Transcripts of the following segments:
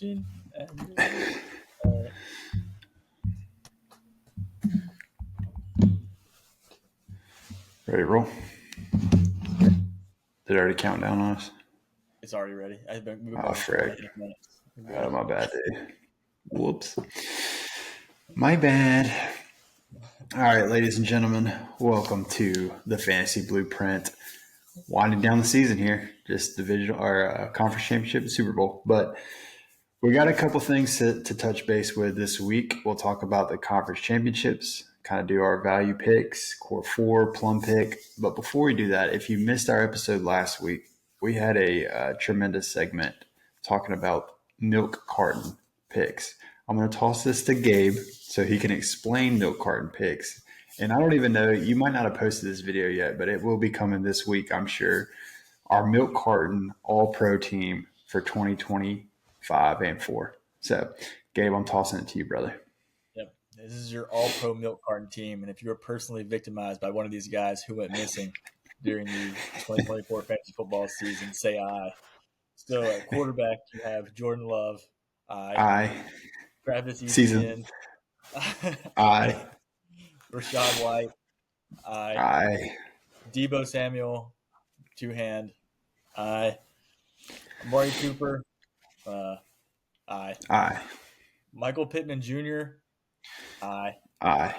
machine. Ready to roll? Did it already count down on us? It's already ready. We've been Oh, going for frick. 4.5 minutes. My bad, dude. Whoops. My bad. All right, ladies and gentlemen, welcome to the Fantasy Blueprint. Winding down the season here, just division or conference championship and Super Bowl. But we got a couple things to touch base with this week. We'll talk about the conference championships, kind of do our value picks, core four, plum pick. But before we do that, if you missed our episode last week, we had a tremendous segment talking about milk carton picks. I'm going to toss this to Gabe so he can explain milk carton picks. And I don't even know, you might not have posted this video yet, but it will be coming this week, I'm sure. Our milk carton all pro team for 2025 and 4. So, Gabe, I'm tossing it to you, brother. Yep. This is your all pro milk carton team. And if you were personally victimized by one of these guys who went missing during the 2024 fantasy football season, say aye. So at quarterback, you have Jordan Love. Aye. Travis Season. Etienne. Aye. Rashad White. Aye. Debo Samuel. Two-hand. Aye. Amari Cooper. Aye. Aye. Michael Pittman Jr. Aye. Aye.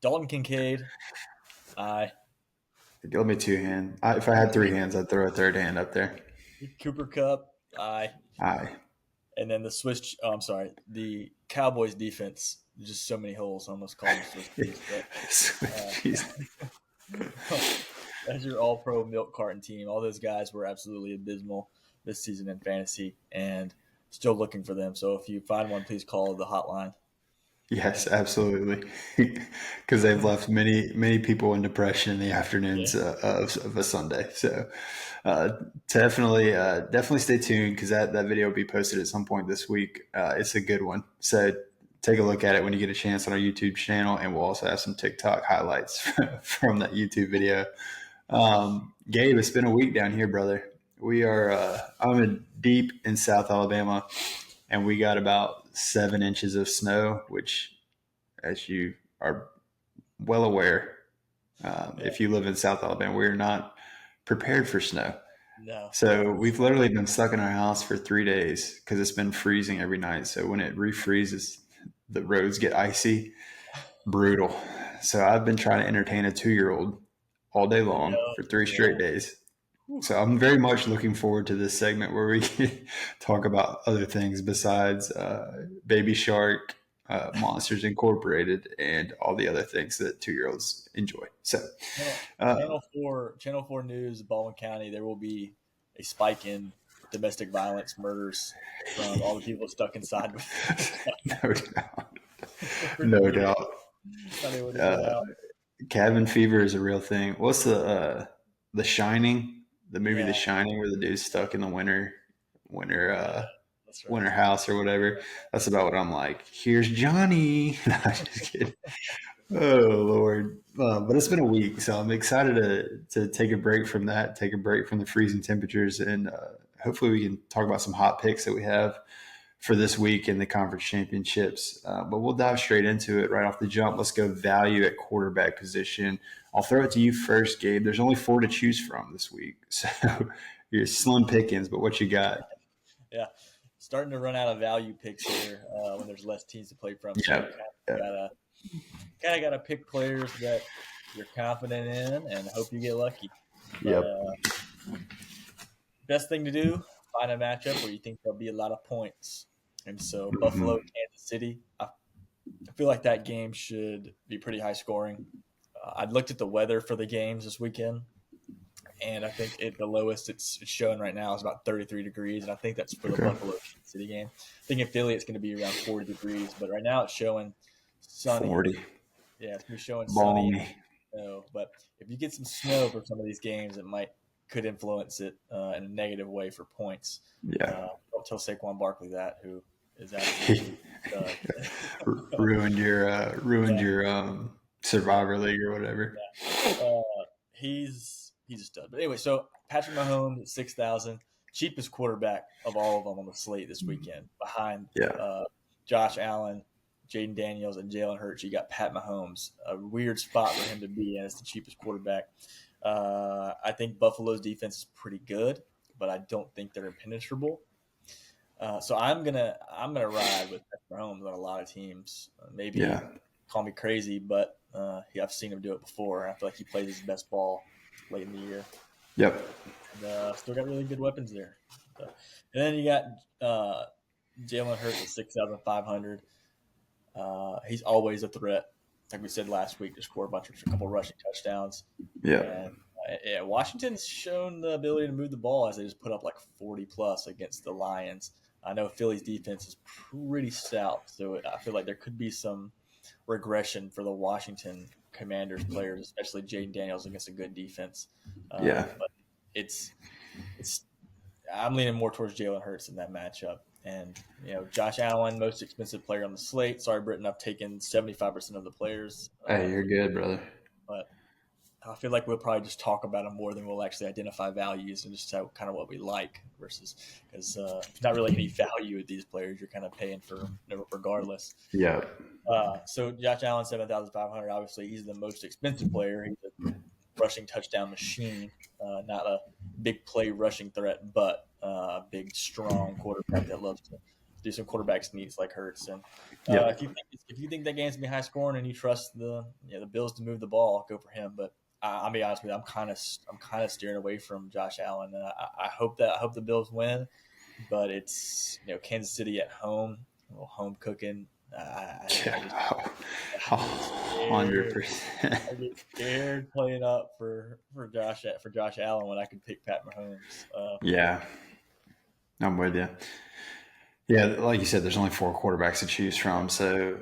Dalton Kincaid. Aye. Give me two hands. If I had three hands, I'd throw a third hand up there. Cooper Kupp. Aye. Aye. And then the Cowboys defense. Just so many holes. I almost called them Swiss cheese. That's your all-pro milk carton team. All those guys were absolutely abysmal this season in fantasy, and still looking for them. So if you find one, please call the hotline. Yes, absolutely. Because they've left many people in depression in the afternoons of a Sunday. So definitely stay tuned because that video will be posted at some point this week. It's a good one. So take a look at it when you get a chance on our YouTube channel, and we'll also have some TikTok highlights from that YouTube video. Gabe, it's been a week down here, brother. We are I'm deep in South Alabama, and we got about 7 inches of snow, which, as you are well aware, if you live in South Alabama, we're not prepared for snow. No. So we've literally been stuck in our house for 3 days because it's been freezing every night. So when it refreezes, the roads get icy, brutal. So I've been trying to entertain a 2-year-old all day long for 3 straight days. So I'm very much looking forward to this segment where we can talk about other things besides Baby Shark, Monsters Incorporated, and all the other things that 2-year-olds enjoy. So, Channel 4 News, Baldwin County, there will be a spike in domestic violence murders from all the people stuck inside. No doubt. Cabin fever is a real thing. What's The Shining? The movie The Shining, where the dude's stuck in the winter house or whatever. That's about what I'm like. Here's Johnny. No, I'm just kidding. Oh Lord! But it's been a week, so I'm excited to take a break from that, take a break from the freezing temperatures, and hopefully we can talk about some hot picks that we have for this week in the conference championships. But we'll dive straight into it right off the jump. Let's go value at quarterback position. I'll throw it to you first, Gabe. There's only 4 to choose from this week. So you're slim pickings, but what you got? Yeah. Starting to run out of value picks here when there's less teams to play from. So you kind of got to pick players that you're confident in and hope you get lucky. But, best thing to do, find a matchup where you think there'll be a lot of points. And so Buffalo, Kansas City, I feel like that game should be pretty high scoring. I looked at the weather for the games this weekend, and I think the lowest it's showing right now is about 33 degrees, and I think that's for the Buffalo Kansas City game. I think in Philly it's going to be around 40 degrees, but right now it's showing sunny. 40. Yeah, it's going to be showing Balmy. sunny. But if you get some snow for some of these games, could influence it in a negative way for points. Yeah. Don't tell Saquon Barkley that, who is absolutely ruined your Survivor League or whatever. Yeah. He's a stud. But anyway, so Patrick Mahomes at 6,000. cheapest quarterback of all of them on the slate this weekend, behind Yeah. uh, Josh Allen, Jaden Daniels, and Jalen Hurts. You got Pat Mahomes, a weird spot for him to be in as the cheapest quarterback. I think Buffalo's defense is pretty good, but I don't think they're impenetrable. So I'm gonna ride with Patrick Mahomes on a lot of teams. Maybe Yeah. call me crazy, but I've seen him do it before. I feel like he plays his best ball late in the year, Yep. and still got really good weapons there. So, and then you got Jalen Hurts at 6,500. He's always a threat, like we said last week, to score a couple rushing touchdowns. Yep. And yeah, Washington's shown the ability to move the ball as they just put up like 40 plus against the Lions. I know Philly's defense is pretty stout, so I feel like there could be some regression for the Washington Commanders players, especially Jaden Daniels against a good defense. Yeah. But it's it's I'm leaning more towards Jalen Hurts in that matchup. And Josh Allen, most expensive player on the slate. Sorry, Britton, I've taken 75% of the players, Hey, you're good, brother. but I feel like we'll probably just talk about them more than we'll actually identify values and just kind of what we like versus because there's not really any value with these players. You're kind of paying for regardless. Yeah. So Josh Allen, 7,500. Obviously, he's the most expensive player. He's a rushing touchdown machine, not a big play rushing threat, but a big, strong quarterback that loves to do some quarterback sneaks like Hurts. And Yep. if you think that game's gonna be high scoring and you trust the Bills to move the ball, go for him. But I'll be honest with you, I'm kind of steering away from Josh Allen. And I hope the Bills win, but it's Kansas City at home, a little home cooking. Yeah. I get 100%. I get scared playing up for Josh Allen when I can pick Pat Mahomes. Yeah. I'm with you. Yeah, like you said, there's only four quarterbacks to choose from. So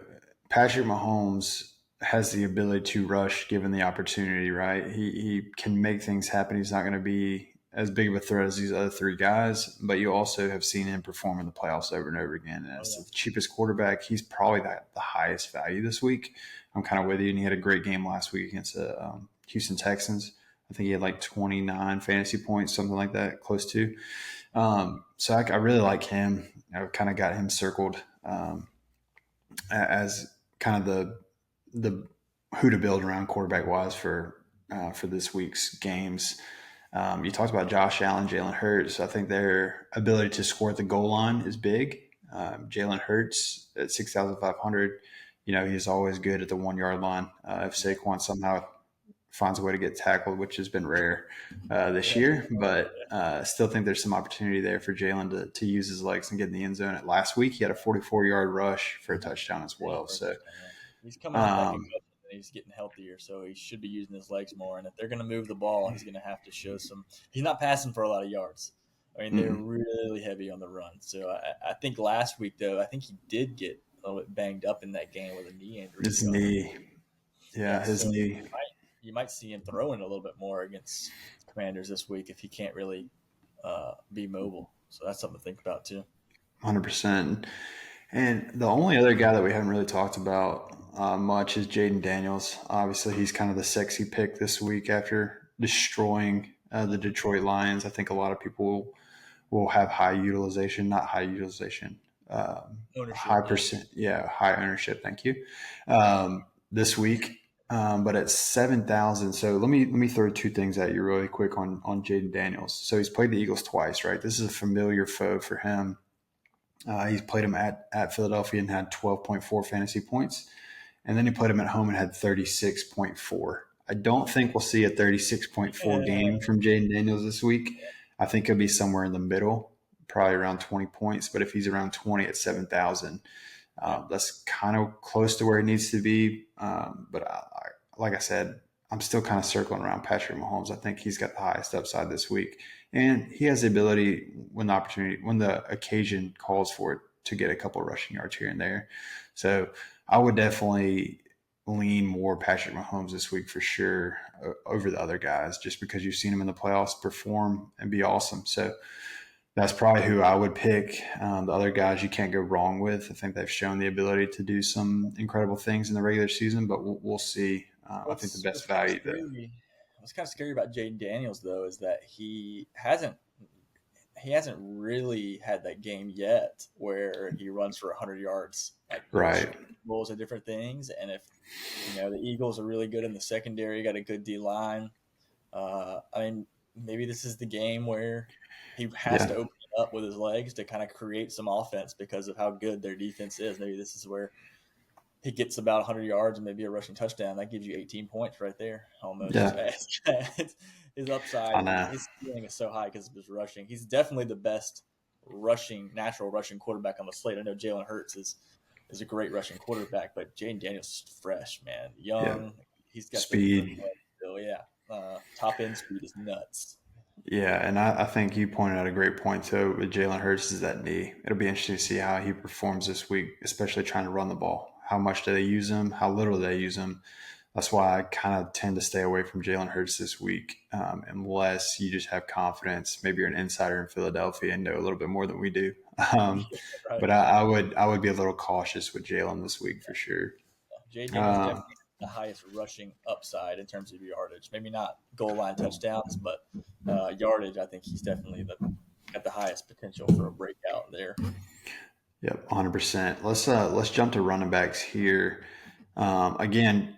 Patrick Mahomes has the ability to rush given the opportunity, right? He can make things happen. He's not going to be as big of a threat as these other three guys, but you also have seen him perform in the playoffs over and over again. And Oh as yeah, the cheapest quarterback, he's probably the highest value this week. I'm kind of with you. And he had a great game last week against the Houston Texans. I think he had like 29 fantasy points, something like that, close to. So I really like him. I kind of got him circled as kind of the who to build around quarterback wise for this week's games. You talked about Josh Allen, Jalen Hurts. I think their ability to score at the goal line is big. Jalen Hurts at 6,500. He's always good at the 1 yard line. If Saquon somehow finds a way to get tackled, which has been rare this yeah, year. But still think there's some opportunity there for Jalen to use his legs and get in the end zone. Last week, he had a 44-yard rush for a touchdown as yeah, well. for a So, touchdown, yeah. He's coming off that um, concussion and he's getting healthier, so he should be using his legs more. And if they're going to move the ball, he's going to have to show some. He's not passing for a lot of yards. I mean, they're mm-mm. really heavy on the run. So I think last week though, I think he did get a little bit banged up in that game with a knee injury. His So knee. Yeah, yeah, his so knee. you might see him throwing a little bit more against Commanders this week if he can't really be mobile. So that's something to think about too. 100%. And the only other guy that we haven't really talked about much is Jaden Daniels. Obviously, he's kind of the sexy pick this week after destroying the Detroit Lions. I think a lot of people will have high utilization, not high utilization, Ownership, high yeah. percent, yeah, high ownership. Thank you. This week, but at 7,000. So let me throw two things at you really quick on Jaden Daniels. So he's played the Eagles twice, right? This is a familiar foe for him. He's played him at Philadelphia and had 12.4 fantasy points. And then he played him at home and had 36.4. I don't think we'll see a 36.4 game from Jaden Daniels this week. I think he'll be somewhere in the middle, probably around 20 points. But if he's around 20 at 7,000, Yeah. that's kind of close to where he needs to be. But like I said, I'm still kind of circling around Patrick Mahomes. I think he's got the highest upside this week. And he has the ability when the occasion calls for it to get a couple of rushing yards here and there. So I would definitely lean more Patrick Mahomes this week for sure over the other guys, just because you've seen him in the playoffs perform and be awesome. So that's probably who I would pick. The other guys you can't go wrong with. I think they've shown the ability to do some incredible things in the regular season, but we'll see. I think the What's best kind of value, though. scary? What's kind of scary about Jaden Daniels though is that he hasn't. he hasn't really had that game yet where he runs for 100 yards. Like Right. scrambles and different things. And if the Eagles are really good in the secondary, got a good D line. I mean, maybe this is the game where he has to Yeah. open it up with his legs to kind of create some offense because of how good their defense is. Maybe this is where he gets about 100 yards and maybe a rushing touchdown. That gives you 18 points right there, almost. Yeah. His I upside, know. his ceiling is so high because of his rushing. He's definitely the best natural rushing quarterback on the slate. I know Jalen Hurts is a great rushing quarterback, but Jaden Daniels is fresh, man, Yeah. young. He's got the Speed. still, yeah. Top end speed is nuts. Yeah, and I think you pointed out a great point too with Jalen Hurts is that knee. It'll be interesting to see how he performs this week, especially trying to run the ball. How much do they use him? How little do they use him? That's why I kind of tend to stay away from Jalen Hurts this week, unless you just have confidence. Maybe you're an insider in Philadelphia and know a little bit more than we do. Um, Right. but I would be a little cautious with Jalen this week for sure. Jay Daniels Uh, definitely has the highest rushing upside in terms of yardage. Maybe not goal line touchdowns, but yardage. I think he's definitely got the highest potential for a breakout there. yep, 100%. Let's jump to running backs here. Again,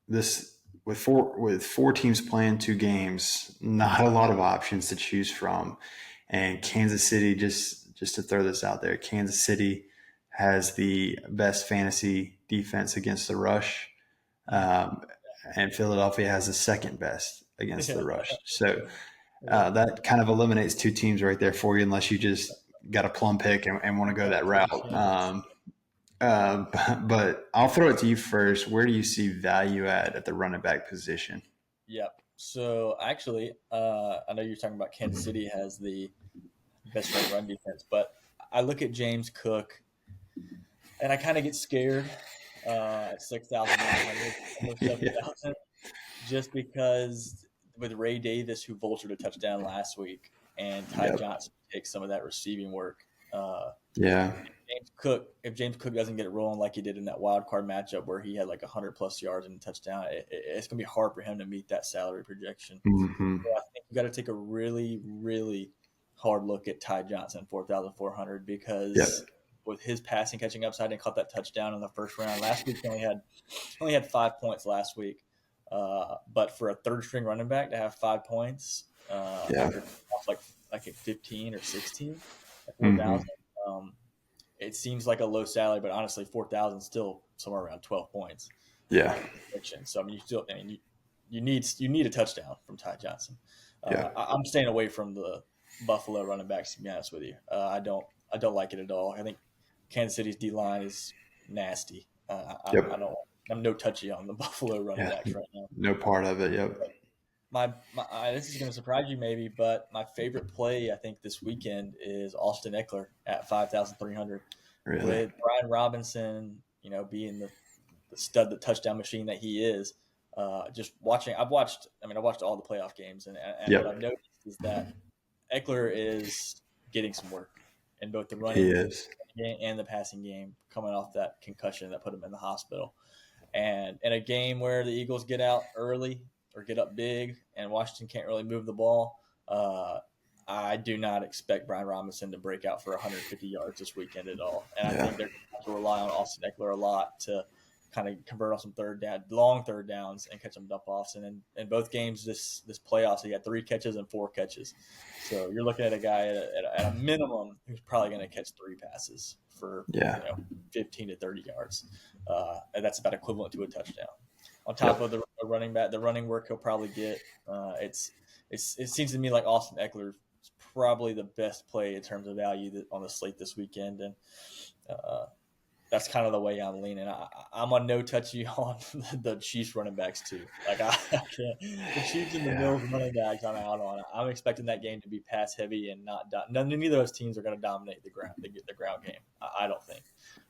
this with four teams playing two games, not a lot of options to choose from. And Kansas City, just to throw this out there, Kansas City has the best fantasy defense against the rush, Mm. um, and Philadelphia has the second best against Yeah, the rush. So yeah. that kind of eliminates two teams right there for you, unless you just got a plum pick and want to go Yeah, that take a route. chance. But I'll throw it to you first. Where do you see value at the running back position? Yep. So actually, I know you're talking about Kansas City has the best ranked run defense, but I look at James Cook and I kind of get scared at 6,900, almost Yeah. 7,000, just because with Ray Davis, who vultured a touchdown last week, and Ty Yep. Johnson takes some of that receiving work. Yeah. If James Cook doesn't get it rolling like he did in that wild card matchup where he had like 100 plus yards and a touchdown, it's going to be hard for him to meet that salary projection. Hmm. So I think you got to take a really, really hard look at Ty Johnson, 4,400, because Yep. with his passing catching upside and caught that touchdown in the first round last week, he only had 5 points last week. But for a third string running back to have 5 points Yeah. after off like at 15 or 16 at Hmm. 4,000, um, it seems like a low salary, but honestly, 4,000 still somewhere around 12 points Yeah. prediction. So I mean, you need a touchdown from Ty Johnson. Yeah. I'm staying away from the Buffalo running backs. To be honest with you, I don't like it at all. I think Kansas City's D line is nasty. I Yep. don't. I'm no touchy on the Buffalo running Yeah. backs right now. No part of it. Yep. This is going to surprise you maybe, but my favorite play I think this weekend is Austin Eckler at 5,300 Really. with Brian Robinson. Being the stud, the touchdown machine that he is. Just watching, I watched all the playoff games, and what I've Yep. noticed is that Eckler is getting some work in both the He running is. game and the passing game, coming off that concussion that put him in the hospital. And in a game where the Eagles get out early or get up big, and Washington can't really move the ball, I do not expect Brian Robinson to break out for 150 yards this weekend at all. And I Yeah. think they're going to have to rely on Austin Eckler a lot to kind of convert on some long third downs and catch some dump offs. And in both games this playoffs, he had 3 catches and 4 catches. So you're looking at a guy at a minimum who's probably going to catch 3 passes for Yeah. 15 to 30 yards. And that's about equivalent to a touchdown. On top Yep. of the running back, the running work he'll probably get. It seems to me like Austin Eckler is probably the best play in terms of value on the slate this weekend, and uh, that's kind of the way I'm leaning. I'm on no touchy on the Chiefs running backs too. Like I can't. The Chiefs and the Yeah. Bills running backs, I'm out on. I'm expecting that game to be pass heavy and not. Neither of those teams are going to dominate the ground. The ground game. I don't think.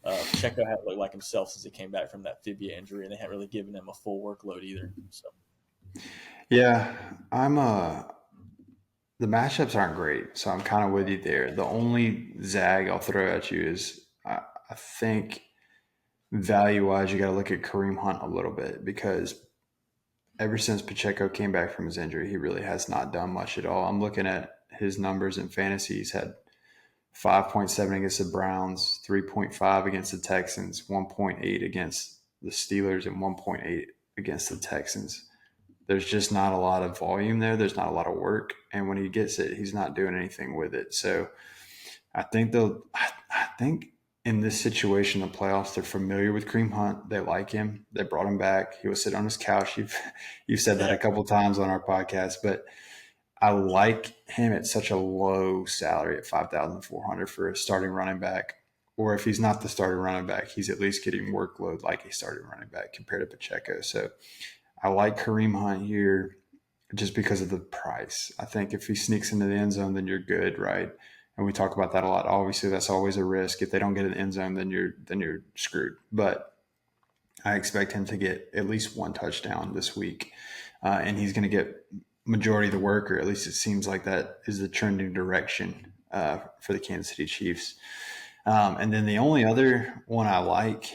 Pacheco hasn't looked like himself since he came back from that fibia injury, and they haven't really given him a full workload either. So Yeah. I'm the matchups aren't great, so I'm kind of with you there. The only zag I'll throw at you is I think value wise, you got to look at Kareem Hunt a little bit because ever since Pacheco came back from his injury, he really has not done much at all. I'm looking at his numbers in fantasy. He's had 5.7 against the Browns, 3.5 against the Texans, 1.8 against the Steelers, and 1.8 against the Texans. There's just not a lot of volume there. There's not a lot of work. And when he gets it, he's not doing anything with it. So I think in this situation, the playoffs, they're familiar with Kareem Hunt. They like him. They brought him back. He was sitting on his couch. You've said that Yeah. a couple of times on our podcast, but I like him at such a low salary at 5,400 for a starting running back. Or if he's not the starting running back, he's at least getting workload like a starting running back compared to Pacheco. So I like Kareem Hunt here just because of the price. I think if he sneaks into the end zone, then you're good, right? And we talk about that a lot. Obviously, that's always a risk. If they don't get in the end zone, then you're screwed. But I expect him to get at least one touchdown this week, and he's going to get majority of the work, or at least it seems like that is the trending direction for the Kansas City Chiefs. And then the only other one I like,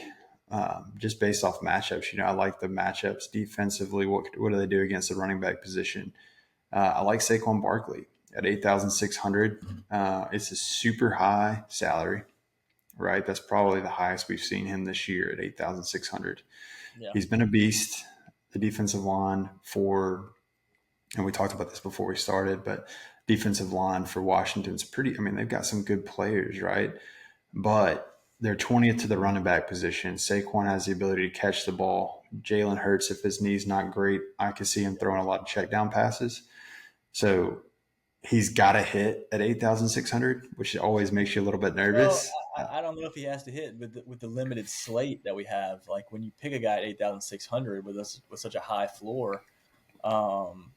just based off matchups, I like the matchups defensively. What do they do against the running back position? I like Saquon Barkley at 8,600. It's a super high salary, right? That's probably the highest we've seen him this year at 8,600. Yeah. He's been a beast. The defensive line and we talked about this before we started, but defensive line for Washington's they've got some good players, right? But they're 20th to the running back position. Saquon has the ability to catch the ball. Jalen Hurts, if his knee's not great, I can see him throwing a lot of check down passes. So he's got to hit at 8,600, which always makes you a little bit Well, nervous. I don't know if he has to hit with the limited slate that we have. Like when you pick a guy at 8,600 with such a high floor, um,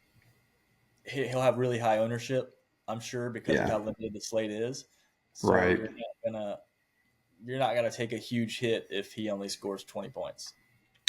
he'll have really high ownership, I'm sure, because of Yeah, how limited the slate is. So right. you're not gonna take a huge hit if he only scores 20 points.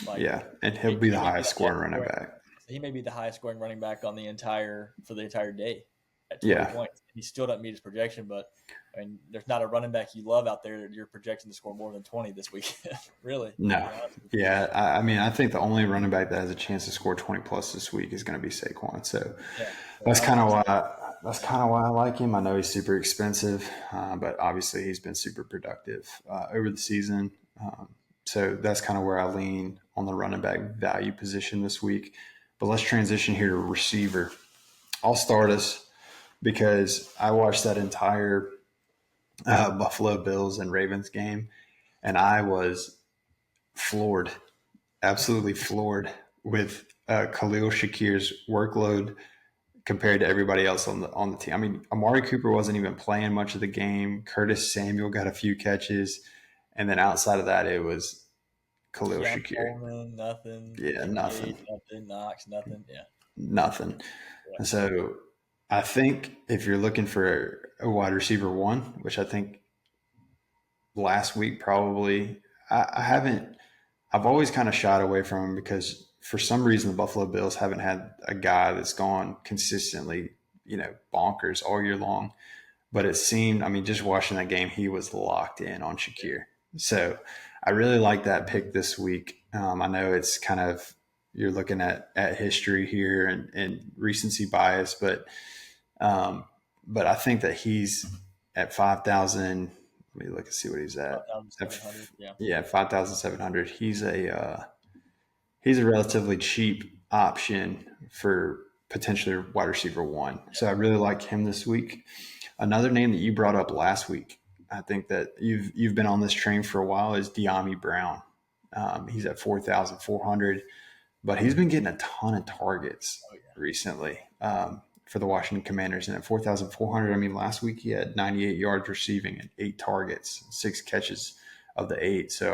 Like Yeah, and he'll he, be the he may be highest scoring running back. he may be the highest scoring running back on the entire day at 20 Yeah, points. He still doesn't meet his projection, but I mean, there's not a running back you love out there that you're projecting to score more than 20 this week. Really, to no. be honest with you. Yeah, I think the only running back that has a chance to score 20 plus this week is going to be Saquon. So Yeah. So that's kind of why I like him. I know he's super expensive, but obviously he's been super productive over the season. So that's kind of where I lean on the running back value position this week. But let's transition here to receiver. I'll start us because I watched that entire Buffalo Bills and Ravens game, and I was floored, absolutely floored with Khalil Shakir's workload compared to everybody else on the team. I mean, Amari Cooper wasn't even playing much of the game. Curtis Samuel got a few catches, and then outside of that, it was Khalil Keon Shakir. Coleman, nothing. Yeah, Kincaid, nothing, nothing. Knox, nothing. Yeah. nothing. Yeah. And so I think if you're looking for a wide receiver one, which I think last week probably, I haven't. I've always kind of shied away from him because for some reason the Buffalo Bills haven't had a guy that's gone consistently, bonkers all year long. But it seemed, just watching that game, he was locked in on Shakir. So I really like that pick this week. I know it's kind of, you're looking at history here and recency bias, but I think that he's at 5,000. Let me look and see what he's at. 5,700. Yeah. Yeah, 5,700. He's a relatively cheap option for potentially wide receiver one. So I really like him this week. Another name that you brought up last week, I think that you've been on this train for a while, is De'Ami Brown. He's at 4,400, but he's been getting a ton of targets Oh yeah. recently for the Washington Commanders. And at 4,400, last week he had 98 yards receiving and 8 targets, 6 catches of the 8. So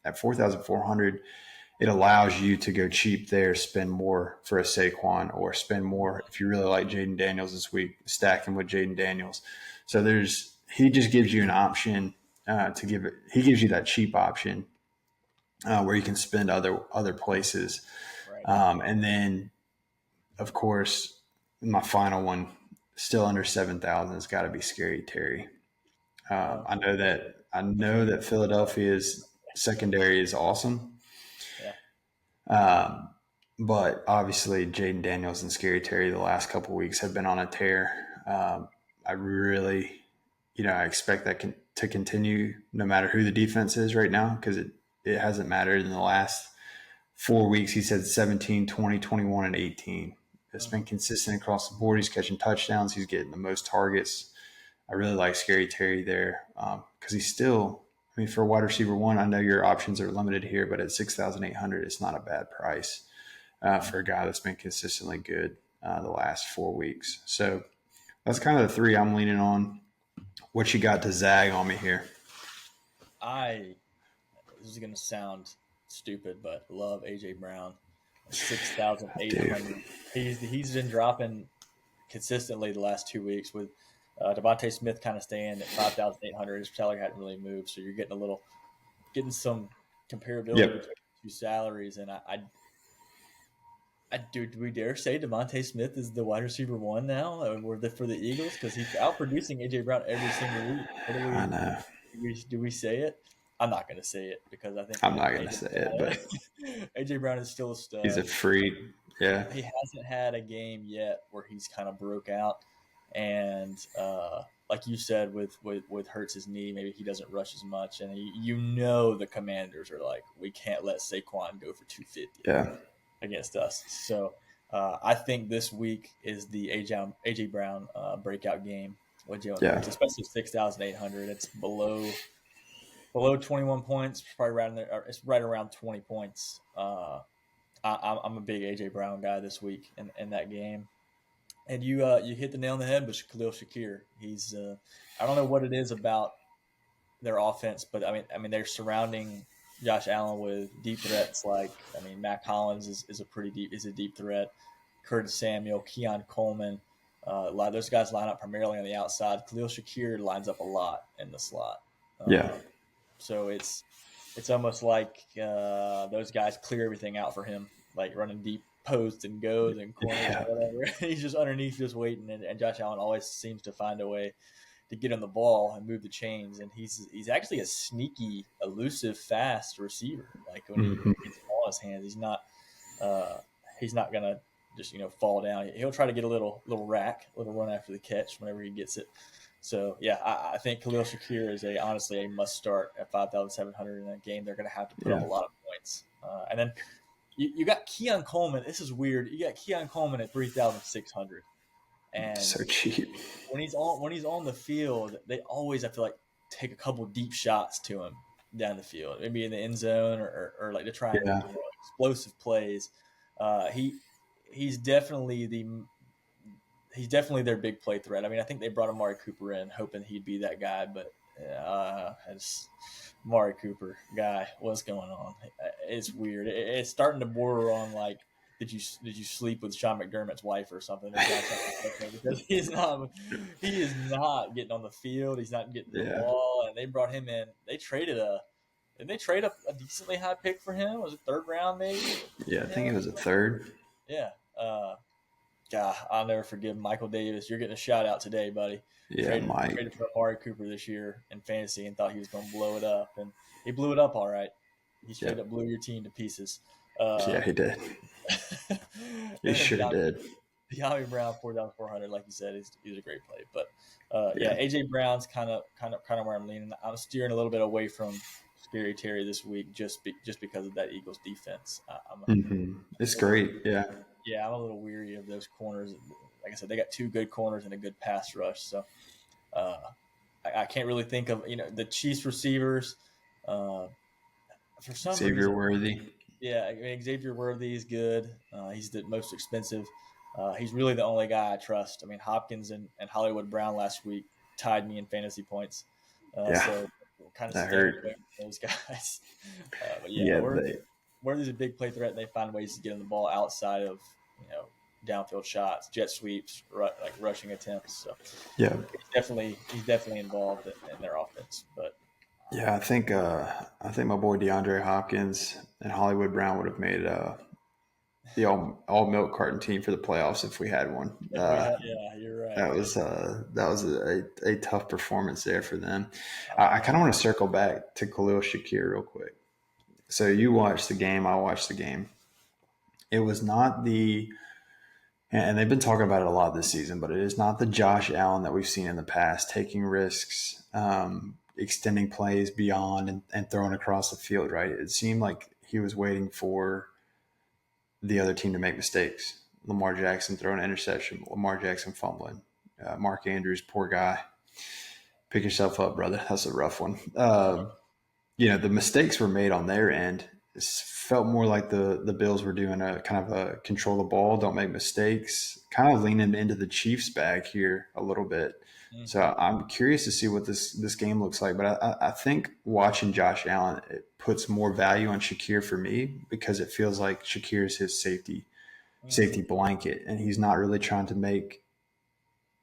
at 4,400, it allows you to go cheap there, spend more for a Saquon, or spend more if you really like Jaden Daniels this week, stack him with Jaden Daniels. So he just gives you an option he gives you that cheap option where you can spend other places. Right. And then, of course, my final one, still under 7,000, has got to be Scary Terry. Oh, I know that Philadelphia's secondary is awesome. yeah. Um, But obviously, Jaden Daniels and Scary Terry the last couple of weeks have been on a tear. I really, I expect that to continue no matter who the defense is right now because it hasn't mattered in the last 4 weeks. He said 17, 20, 21, and 18. It's been consistent across the board. He's catching touchdowns. He's getting the most targets. I really like Scary Terry there because he's still, for a wide receiver one, I know your options are limited here, but at 6,800, it's not a bad price for a guy that's been consistently good the last 4 weeks. So that's kind of the three I'm leaning on. What you got to zag on me here? This is going to sound stupid, but love AJ Brown. 6,800. Dude. He's been dropping consistently the last 2 weeks with Devontae Smith kind of staying at 5,800. His salary hadn't really moved, so you're getting some comparability Yep. between two salaries. And do we dare say Devontae Smith is the wide receiver one now for the Eagles because he's outproducing AJ Brown every single week? I know. Do we say it? I'm not going to say it because I think I'm not going to say it, but AJ Brown is still a stud. he's a freak. Yeah. He hasn't had a game yet where he's kind of broke out, and like you said, with Hurts' knee, maybe he doesn't rush as much, and the Commanders are like, we can't let Saquon go for 250 against us. So I think this week is the AJ Brown breakout game with Jalen Hurts, especially 6,800. It's below 21 points, probably around there. It's right around 20 points. I'm a big AJ Brown guy this week in that game. And you hit the nail on the head with Khalil Shakir. He's I don't know what it is about their offense, but I mean they're surrounding Josh Allen with deep threats Mac Hollins is a deep threat. Curtis Samuel, Keon Coleman, a lot of those guys line up primarily on the outside. Khalil Shakir lines up a lot in the slot. So it's almost like those guys clear everything out for him, like running deep posts and goes and corners and whatever. He's just underneath, just waiting, and Josh Allen always seems to find a way to get on the ball and move the chains. And he's actually a sneaky, elusive, fast receiver. Like when he gets the ball in his hands, he's not gonna just fall down. He'll try to get a little rack, a little run after the catch whenever he gets it. So yeah, I think Khalil Shakir is honestly a must start at 5,700 in that game. They're going to have to put up a lot of points, and then you got Keon Coleman. This is weird. You got Keon Coleman at 3,600, and so cheap. When he's on the field, they always have to take a couple deep shots to him down the field, maybe in the end zone or like to try and explosive plays. He's definitely their big play threat. I mean, I think they brought Amari Cooper in hoping he'd be that guy, but Amari Cooper guy, what's going on? It's weird. It's starting to border on did you sleep with Sean McDermott's wife or something? Because he is not getting on the field. He's not getting the ball, and they brought him in. They traded a decently high pick for him? Was it third round maybe? Yeah, I think it was a third. Yeah. God, I'll never forgive Michael Davis. You're getting a shout out today, buddy. Yeah, Mike. Traded for Amari Cooper this year in fantasy and thought he was going to blow it up, and he blew it up all right. He straight up blew your team to pieces. Yeah, he did. He sure did. De'Ami Brown, 4,400, like you said, he's a great play. But AJ Brown's kind of where I'm leaning. I'm steering a little bit away from Scary Terry this week just because of that Eagles defense. It's great. Yeah. Yeah, I'm a little weary of those corners. Like I said, they got two good corners and a good pass rush. So I can't really think of the Chiefs receivers. For some Xavier reason, Worthy. Yeah, Xavier Worthy is good. He's the most expensive. He's really the only guy I trust. I mean, Hopkins and Hollywood Brown last week tied me in fantasy points. So kind of staying away from those guys. But Worthy's a big play threat, and they find ways to get him the ball outside of downfield shots, jet sweeps, rushing attempts. So he's definitely involved in their offense. But yeah, I think my boy DeAndre Hopkins and Hollywood Brown would have made the all milk carton team for the playoffs if we had one. Yeah, you're right. That was a tough performance there for them. I kind of want to circle back to Khalil Shakir real quick. So you watched the game, I watched the game, it was not and they've been talking about it a lot this season, but it is not the Josh Allen that we've seen in the past, taking risks, extending plays beyond and throwing across the field, right? It seemed like he was waiting for the other team to make mistakes. Lamar Jackson throwing an interception, Lamar Jackson fumbling, Mark Andrews, poor guy. Pick yourself up, brother. That's a rough one. The mistakes were made on their end. It felt more like the Bills were doing a kind of a control the ball, don't make mistakes, kind of leaning into the Chiefs bag here a little bit. So Mm-hmm. I'm curious to see what this game looks like. But I think watching Josh Allen, it puts more value on Shakir for me because it feels like Shakir is his Mm-hmm. safety blanket, and he's not really trying to make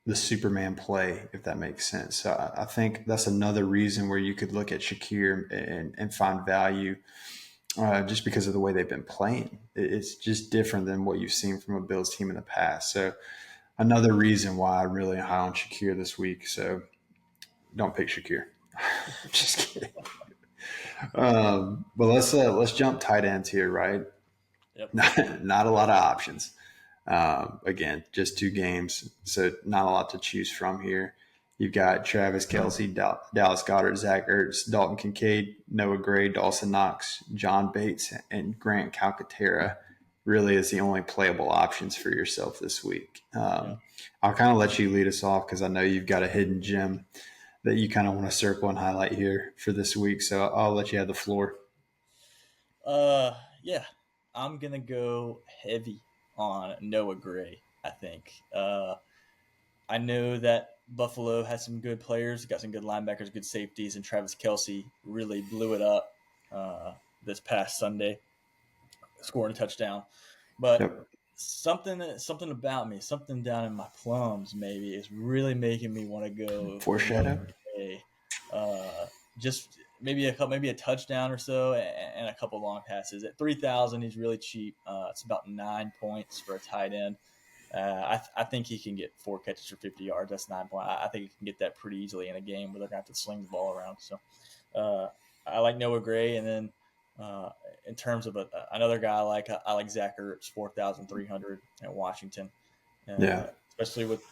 the Superman play, if that makes sense. So I think that's another reason where you could look at Shakir and find value just because of the way they've been playing. It's just different than what you've seen from a Bills team in the past. So another reason why I'm really high on Shakir this week. So don't pick Shakir. Just kidding. But let's jump tight ends here, right? Yep. Not a lot of options. Again, just 2 games, so not a lot to choose from here. You've got Travis Kelsey, Dallas Goedert, Zach Ertz, Dalton Kincaid, Noah Gray, Dawson Knox, John Bates, and Grant Calcaterra really is the only playable options for yourself this week. Yeah. I'll kind of let you lead us off because I know you've got a hidden gem that you kind of want to circle and highlight here for this week. So I'll let you have the floor. Yeah. I'm gonna go heavy on Noah Gray. I think. I know that Buffalo has some good players, got some good linebackers, good safeties, and Travis Kelsey really blew it up uh, this past Sunday, scoring a touchdown. But Yep. something about me, something down in my plums, maybe is really making me want to go Noah Foreshadow. Gray. Uh, just maybe a touchdown or so, and a couple long passes. At 3,000, he's really cheap. It's about 9 points for a tight end. I think he can get 4 catches for 50 yards. That's 9 points. I think he can get that pretty easily in a game where they're going to have to sling the ball around. So uh, I like Noah Gray. And then uh, in terms of another guy I like Zach Ertz, 4,300 at Washington, Yeah. especially with,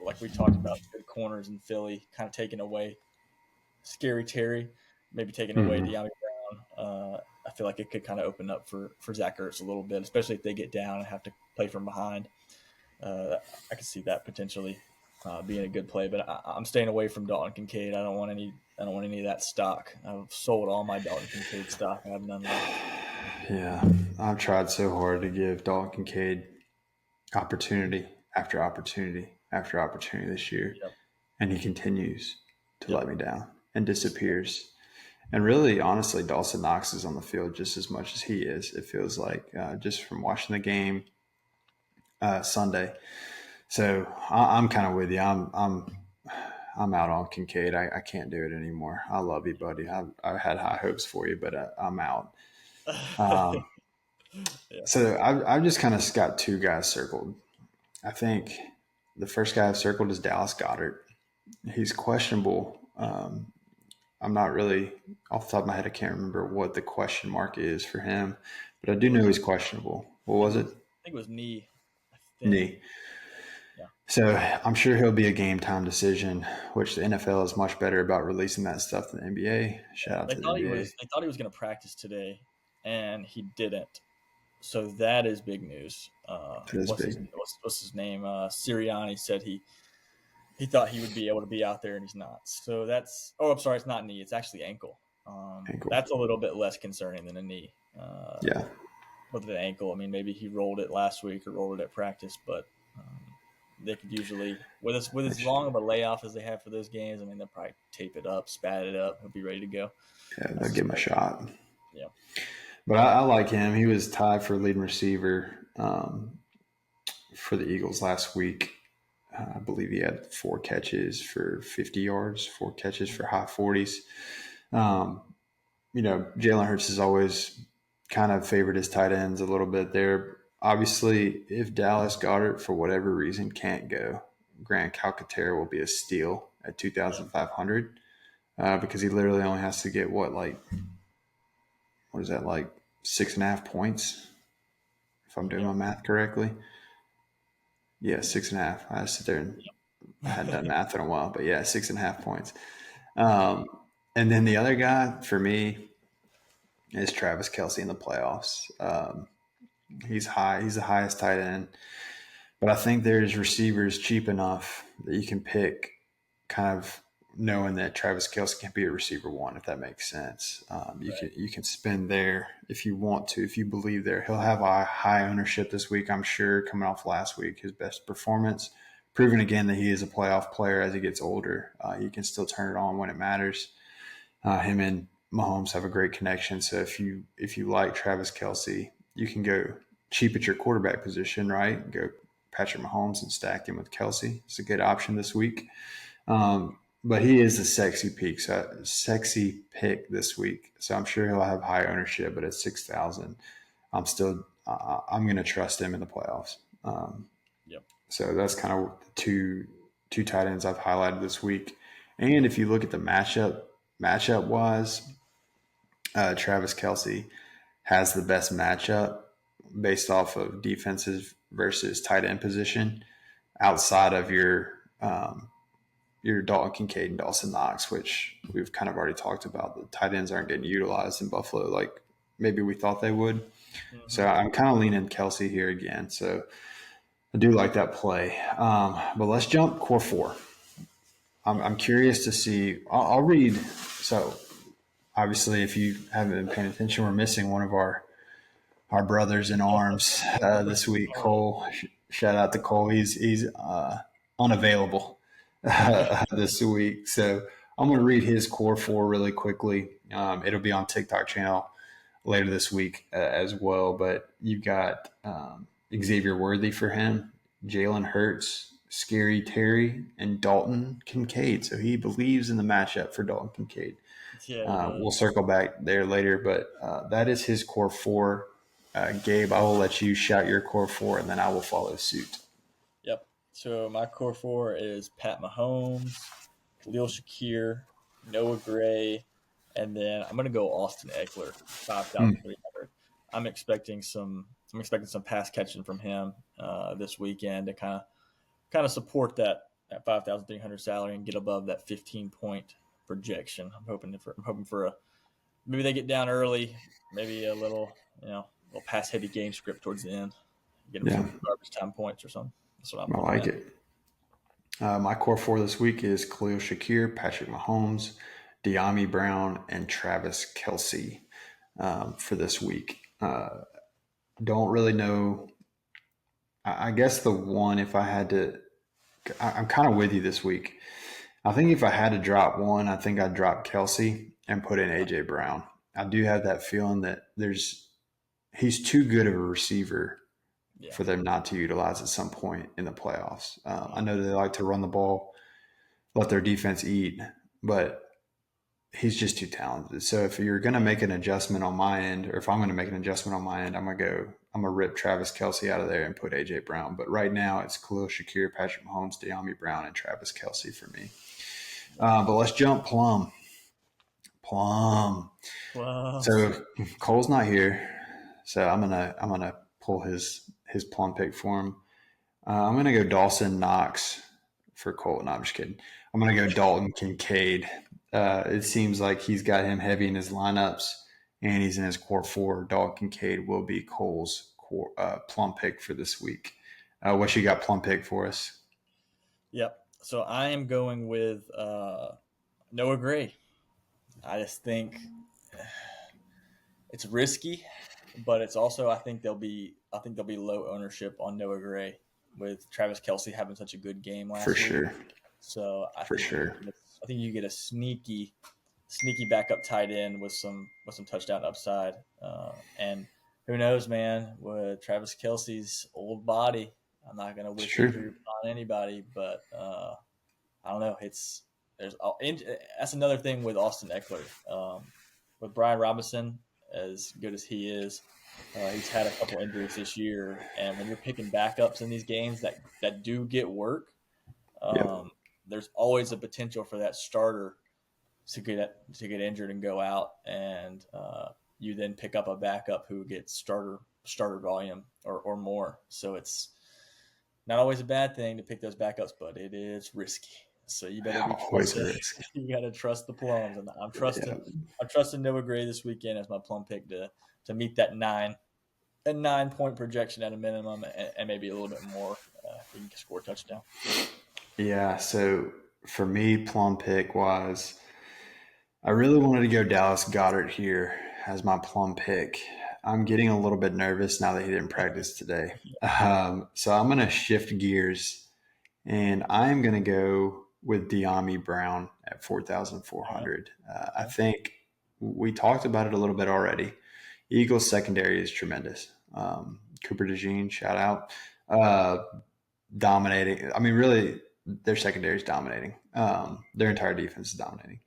like we talked about, good corners in Philly, kind of taking away Scary Terry, maybe taking away Mm-hmm. De'Ami Brown. I feel like it could kind of open up for Zach Ertz a little bit, especially if they get down and have to play from behind. I could see that potentially being a good play, but I'm staying away from Dalton Kincaid. I don't want any. I don't want any of that stock. I've sold all my Dalton Kincaid stock. I have none left. Yeah, I've tried so hard to give Dalton Kincaid opportunity after opportunity after opportunity this year, Yep. and he continues to Yep. let me down and Same. disappears. And really, honestly, Dawson Knox is on the field just as much as he is. It feels like just from watching the game Sunday. So I'm kind of with you. I'm out on Kincaid. I can't do it anymore. I love you, buddy. I had high hopes for you, but I'm out. Um, Yeah. so I've just kind of got 2 guys circled. I think the first guy I've circled is Dallas Goddard. He's questionable. I'm not really off the top of my head. I can't remember what the question mark is for him, but I It do know was. he's questionable. What I think was it it? was. I think it was knee. I think. Knee. Yeah. So I'm sure he'll be a game time decision, which the NFL is much better about releasing that stuff than the NBA. Shout out They to the thought he NBA. was. They thought he was going to practice today, and he didn't. So that is big news. That is big. What's his name? Sirianni said he thought he would be able to be out there, and he's not. So that's. Oh, I'm sorry, it's not knee. It's actually ankle. Ankle. That's a little bit less concerning than a knee. Yeah. With an ankle, I mean, maybe he rolled it last week or rolled it at practice, but they could usually with as Which, long of a layoff as they have for those games. I mean, they'll probably tape it up, spat it up, he'll be ready to go. yeah, I they'll give him a suspect. shot. Yeah. But I like him. He was tied for leading receiver for the Eagles last week. I believe he had 4 catches for 50 yards, 4 catches for high 40s. Um, Jalen Hurts has always kind of favored his tight ends a little bit there. Obviously, if Dallas Goddard, for whatever reason, can't go, Grant Calcaterra will be a steal at Yeah. 2,500 because he literally only has to get what is that, like 6.5 points if I'm doing Yep. my math correctly. Yeah, 6.5. I sit there and I hadn't done math in a while, but yeah, 6.5 points. Um, and then the other guy for me is Travis Kelce in the playoffs. He's high. He's the highest tight end, but I think there's receivers cheap enough that you can pick, kind of knowing that Travis Kelce can be a receiver one, if that makes sense. Right. You can spend there if you want to, if you believe there. He'll have a high ownership this week, I'm sure, coming off last week, his best performance, proving again that he is a playoff player as he gets older. He can still turn it on when it matters. Him and Mahomes have a great connection. So if you like Travis Kelce, you can go cheap at your quarterback position, right? Go Patrick Mahomes and stack him with Kelce. It's a good option this week. But he is a sexy pick this week. So I'm sure he'll have high ownership, but at 6,000, I'm going to trust him in the playoffs. Yep. So that's kind of two tight ends I've highlighted this week. And if you look at the matchup wise, Travis Kelce has the best matchup based off of defenses versus tight end position outside of your Dalton Kincaid and Dawson Knox, which we've kind of already talked about. The tight ends aren't getting utilized in Buffalo like maybe we thought they would. So Hmm. I'm kind of leaning Kelce here again. So I do like that play. But let's jump core four. I'm curious to see. I'll read. So obviously, if you haven't been paying attention, we're missing one of our brothers in arms this week. Oh, Cole, shout out to Cole. He's unavailable this week, so I'm going to read his core four really quickly. It'll be on TikTok channel later this week as well. But you've got Xavier Worthy for him, Jalen Hurts, Scary Terry, and Dalton Kincaid. So he believes in the matchup for Dalton Kincaid. yeah, he We'll does. circle back there later, but that is his core four. Gabe, I will let you shout your core four, and then I will follow suit. Yep. So my core four is Pat Mahomes, Khalil Shakir, Noah Gray, and then I'm gonna go Austin Eckler, five Hmm. thousand three hundred. I'm expecting some. I'm expecting some pass catching from him this weekend to kind of support that 5,300 salary and get above that 15 point projection. I'm hoping for a maybe they get down early, maybe a little pass heavy game script towards the end, get them Yeah, some garbage time points or something. That's what I'm I looking like at. it. My core four this week is Khalil Shakir, Patrick Mahomes, De'Ami Brown, and Travis Kelce for this week. Don't really know. I guess the one, if I had to, I'm kind of with you this week. I think if I had to drop one, I think I'd drop Kelce and put in AJ Brown. I do have that feeling that he's too good of a receiver Yeah. for them not to utilize at some point in the playoffs. I know Mhm. they like to run the ball, let their defense eat, but he's just too talented. So if you're going to make an adjustment on my end, or if I'm going to make an adjustment on my end, I'm going to rip Travis Kelce out of there and put AJ Brown. But right now it's Khalil Shakir, Patrick Mahomes, De'Ami Brown, and Travis Kelce for me. But let's jump Plum. Plus, So Cole's not here, so I'm gonna pull his Plum pick for him. I'm gonna go Dawson Knox for Cole. No, I'm just kidding. I'm gonna go Dalton Kincaid. It seems like he's got him heavy in his lineups, and he's in his core four. Dalton Kincaid will be Cole's Plum pick for this week. What you got Plum pick for us? yep. So I am going with Noah Gray. I just think it's risky, but it's also I think there'll be low ownership on Noah Gray with Travis Kelsey having such a good game For last week. sure, So for sure. I think you get a sneaky backup tight end with some touchdown upside. And who knows, man, with Travis Kelsey's old body, I'm not gonna It's wish true. injury on anybody, but I don't know. That's another thing with Austin Eckler. With Brian Robinson, as good as he is, he's had a couple injuries this year, and when you're picking backups in these games that do get work, Yep. um, there's always a potential for that starter to get injured and go out, and you then pick up a backup who gets starter volume. or more. So it's not always a bad thing to pick those backups, but it is risky. So you better be Always a trusting. risk. You got to trust the plums, and I'm Yeah. trusting. I'm trusting Noah Gray this weekend as my plum pick to meet that 9 point projection at a minimum, and maybe a little bit more if he can score a touchdown. Yeah. So for me, plum pick was I really wanted to go Dallas Goddard here as my plum pick. I'm getting a little bit nervous now that he didn't practice today. So I'm going to shift gears and I'm going to go with De'Ami Brown at All right. 4,400. I Okay. think we talked about it a little bit already. Eagles secondary is tremendous. Cooper DeJean, shout out. Dominating. I mean, really, their secondary is dominating. Their entire defense is dominating.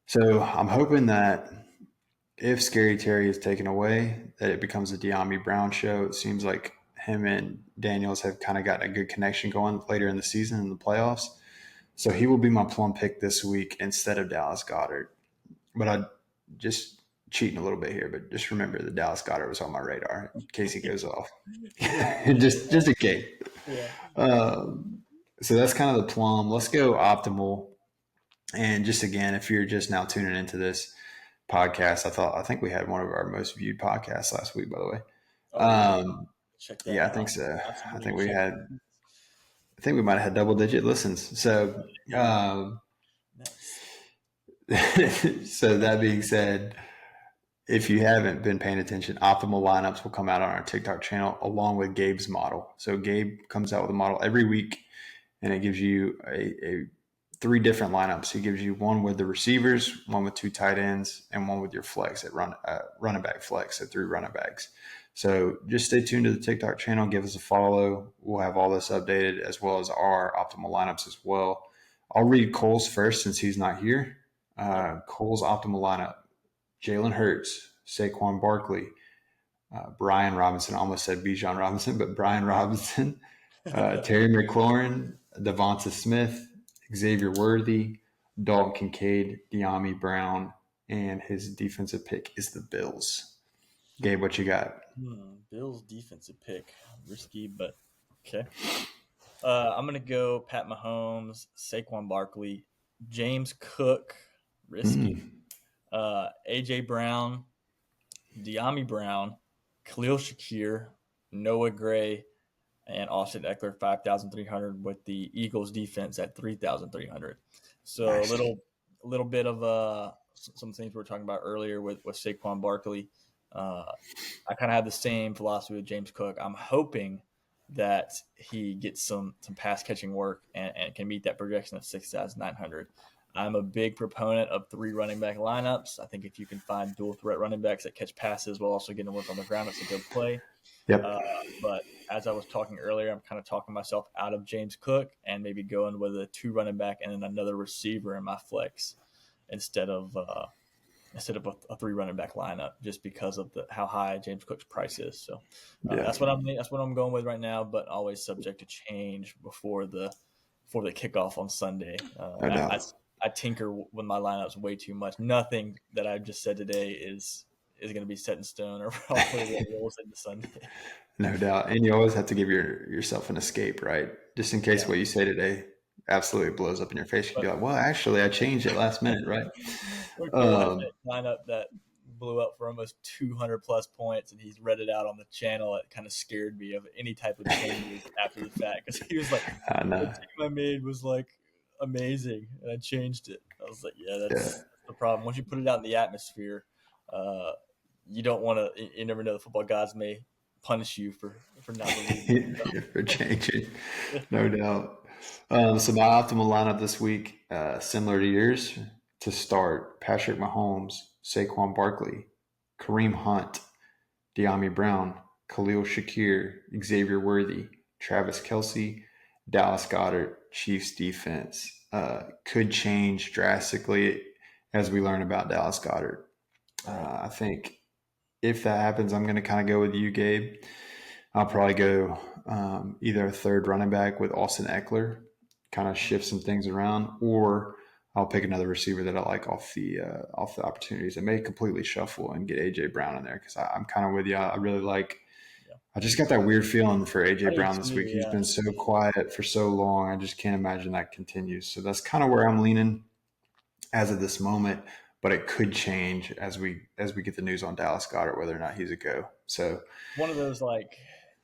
So I'm hoping that if Scary Terry is taken away, that it becomes a De'Ami Brown show. It seems like him and Daniels have kind of gotten a good connection going later in the season in the playoffs. So he will be my plum pick this week instead of Dallas Goddard. But I just cheating a little bit here, but just remember that Dallas Goddard was on my radar in case he goes off. Yeah. just in case. Yeah. So that's kind of the plum. Let's go optimal. And just again, if you're just now tuning into this podcast, I think we had one of our most viewed podcasts last week, by the way. Oh, really? Check that Yeah, I out. think so. I Absolutely think gonna we check had, I think we might have had double digit listens. So, that. Nice. so that being said, if you haven't been paying attention, optimal lineups will come out on our TikTok channel along with Gabe's model. So Gabe comes out with a model every week, and it gives you a 3 different lineups. He gives you one with the receivers, one with 2 tight ends, and one with your flex at running back flex, so 3 running backs. So just stay tuned to the TikTok channel. Give us a follow. We'll have all this updated as well as our optimal lineups as well. I'll read Cole's first since he's not here. Yep. Cole's optimal lineup: Jalen Hurts, Saquon Barkley, Brian Robinson. I almost said Bijan Robinson, but Brian Robinson, Terry McLaurin, Devonta Smith, Xavier Worthy, Dalton Kincaid, De'Ami Brown, and his defensive pick is the Bills. Gabe, what you got? Bills defensive pick. Risky, but okay. I'm gonna go Pat Mahomes, Saquon Barkley, James Cook, risky. AJ Brown, De'Ami Brown, Khalil Shakir, Noah Gray, and Austin Eckler 5,300 with the Eagles defense at 3,300. So Nice. a little bit of some things we were talking about earlier with Saquon Barkley. I kind of have the same philosophy with James Cook. I'm hoping that he gets some pass catching work and can meet that projection of 6,900. I'm a big proponent of 3 running back lineups. I think if you can find dual threat running backs that catch passes while also getting work on the ground, it's a good play. Yep. But as I was talking earlier, I'm kind of talking myself out of James Cook and maybe going with a 2 running back and then another receiver in my flex instead of a 3 running back lineup, just because of how high James Cook's price is. So Yeah. that's what I'm going with right now, but always subject to change before the kickoff on Sunday. No doubt. I tinker with my lineups way too much. Nothing that I've just said today is going to be set in stone, or probably what rolls into Sunday. No doubt. And you always have to give yourself an escape, right? Just in case Yeah. what you say today absolutely blows up in your face. You can be like, well, actually, I changed it last minute, right? Or Cole has that lineup that blew up for almost 200 plus points, and he's read it out on the channel. It kind of scared me of any type of changes after the fact, because he was like, I the know. team I made was like amazing, and I changed it. I was like, yeah, Yeah. that's the problem. Once you put it out in the atmosphere, you don't want to. You never know. The football gods may punish you for not believing. For changing, no doubt. So my optimal lineup this week, similar to yours, to start: Patrick Mahomes, Saquon Barkley, Kareem Hunt, De'Ami Brown, Khalil Shakir, Xavier Worthy, Travis Kelsey, Dallas Goddard. Chiefs defense could change drastically as we learn about Dallas Goddard. Right. I think if that happens, I'm going to kind of go with you, Gabe. I'll probably go either a 3rd running back with Austin Eckler, kind of shift some things around, or I'll pick another receiver that I like off the opportunities. I may completely shuffle and get AJ Brown in there because I'm kind of with you. I really like I just got that weird feeling for I AJ do Brown this too. week. He's Yeah. been so quiet for so long. I just can't imagine that continues. So that's kind of where I'm leaning as of this moment. But it could change as we get the news on Dallas Goedert whether or not he's a go. So One of those like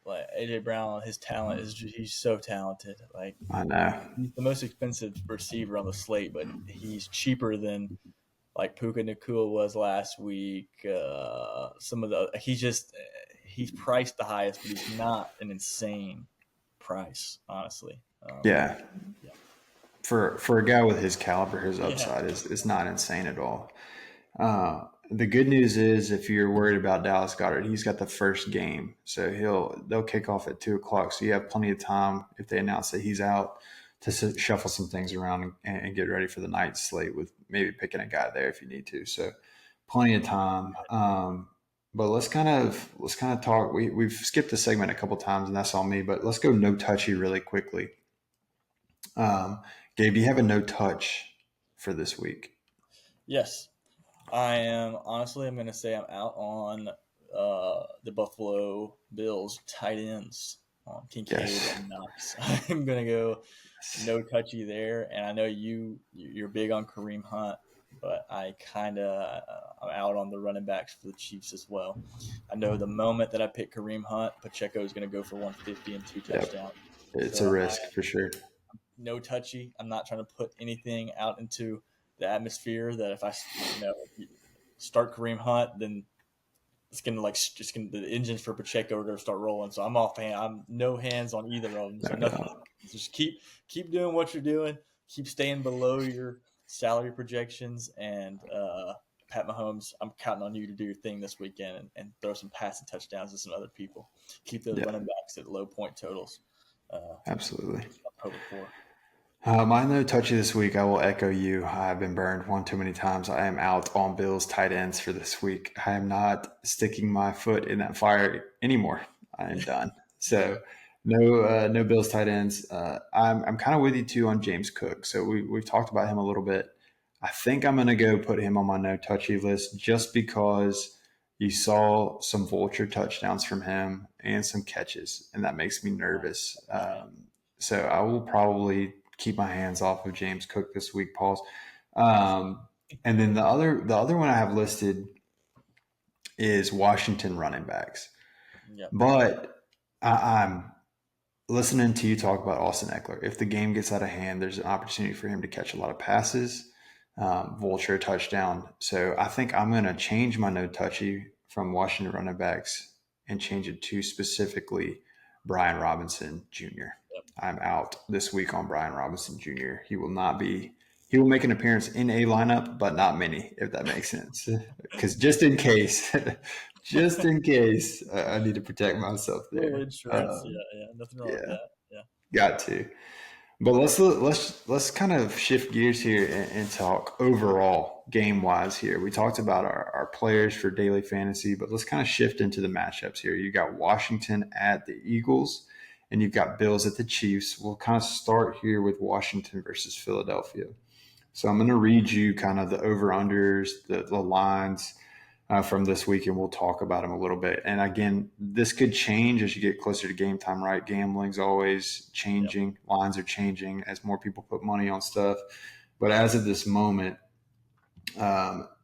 AJ Brown, his talent is he's so talented. Like I know. he's the most expensive receiver on the slate, but he's cheaper than like Puka Nakua was last week. Some of the he's priced the highest, but he's not an insane price, honestly. Yeah, Yeah, for a guy with his caliber, his yeah, upside is not insane at all. The good news is, if you're worried about Dallas Goedert, he's got the first game, so they'll kick off at 2 o'clock. So you have plenty of time if they announce that he's out to shuffle some things around and get ready for the night slate with maybe picking a guy there if you need to. So plenty of time. But let's kind of talk. We've skipped the segment a couple times, and that's on me. But let's go no touchy really quickly. Um, Gabe, do you have a no touch for this week? yes. I am honestly. I'm going to say I'm out on the Buffalo Bills tight ends on Kincaid Yes. and Knox. I'm going to go no touchy there. And I know you're big on Kareem Hunt, but I kind of I'm out on the running backs for the Chiefs as well. I know the moment that I pick Kareem Hunt, Pacheco is going to go for 150 and 2 touchdowns. Yep. It's So a risk for sure. no touchy. I'm not trying to put anything out into the atmosphere that if I start Kareem Hunt, then it's gonna the engines for Pacheco are gonna start rolling. So I'm off hand. I'm no hands on either of them. No So nothing. doubt. Just keep doing what you're doing. Keep staying below your salary projections and Pat Mahomes, I'm counting on you to do your thing this weekend and throw some passing touchdowns to some other people. Keep those Yeah, running backs at low point totals. absolutely. That's what I'm hoping for. My no touchy this week, I will echo you. I've been burned one too many times. I am out on Bills tight ends for this week. I am not sticking my foot in that fire anymore. I am done. So no Bills tight ends. I'm kind of with you too on James Cook. So we've talked about him a little bit. I think I'm going to go put him on my no touchy list just because you saw some vulture touchdowns from him and some catches, and that makes me nervous. Right. So I will probably keep my hands off of James Cook this week, Pauls. And then the other one I have listed is Washington running backs. Yep. But I'm listening to you talk about Austin Eckler. If the game gets out of hand, there's an opportunity for him to catch a lot of passes, vulture touchdown. So I think I'm going to change my no touchy from Washington running backs and change it to specifically Brian Robinson Jr. Yep. I'm out this week on Brian Robinson Jr. He will not be. He will make an appearance in a lineup, but not many, if that makes sense. Because just in case, just in case, I need to protect myself Little there. insurance. Yeah. Yeah. Nothing wrong with Yeah, that. Yeah. got to. But let's kind of shift gears here and talk overall game wise here. We talked about our players for daily fantasy, but let's kind of shift into the matchups here. You got Washington at the Eagles, and you've got Bills at the Chiefs. We'll kind of start here with Washington versus Philadelphia. So I'm going to read you kind of the over unders, the lines from this week, and we'll talk about them a little bit. And again, this could change as you get closer to game time, right? Gambling's always Yep. changing, lines are changing as more people put money on stuff. But as of this moment,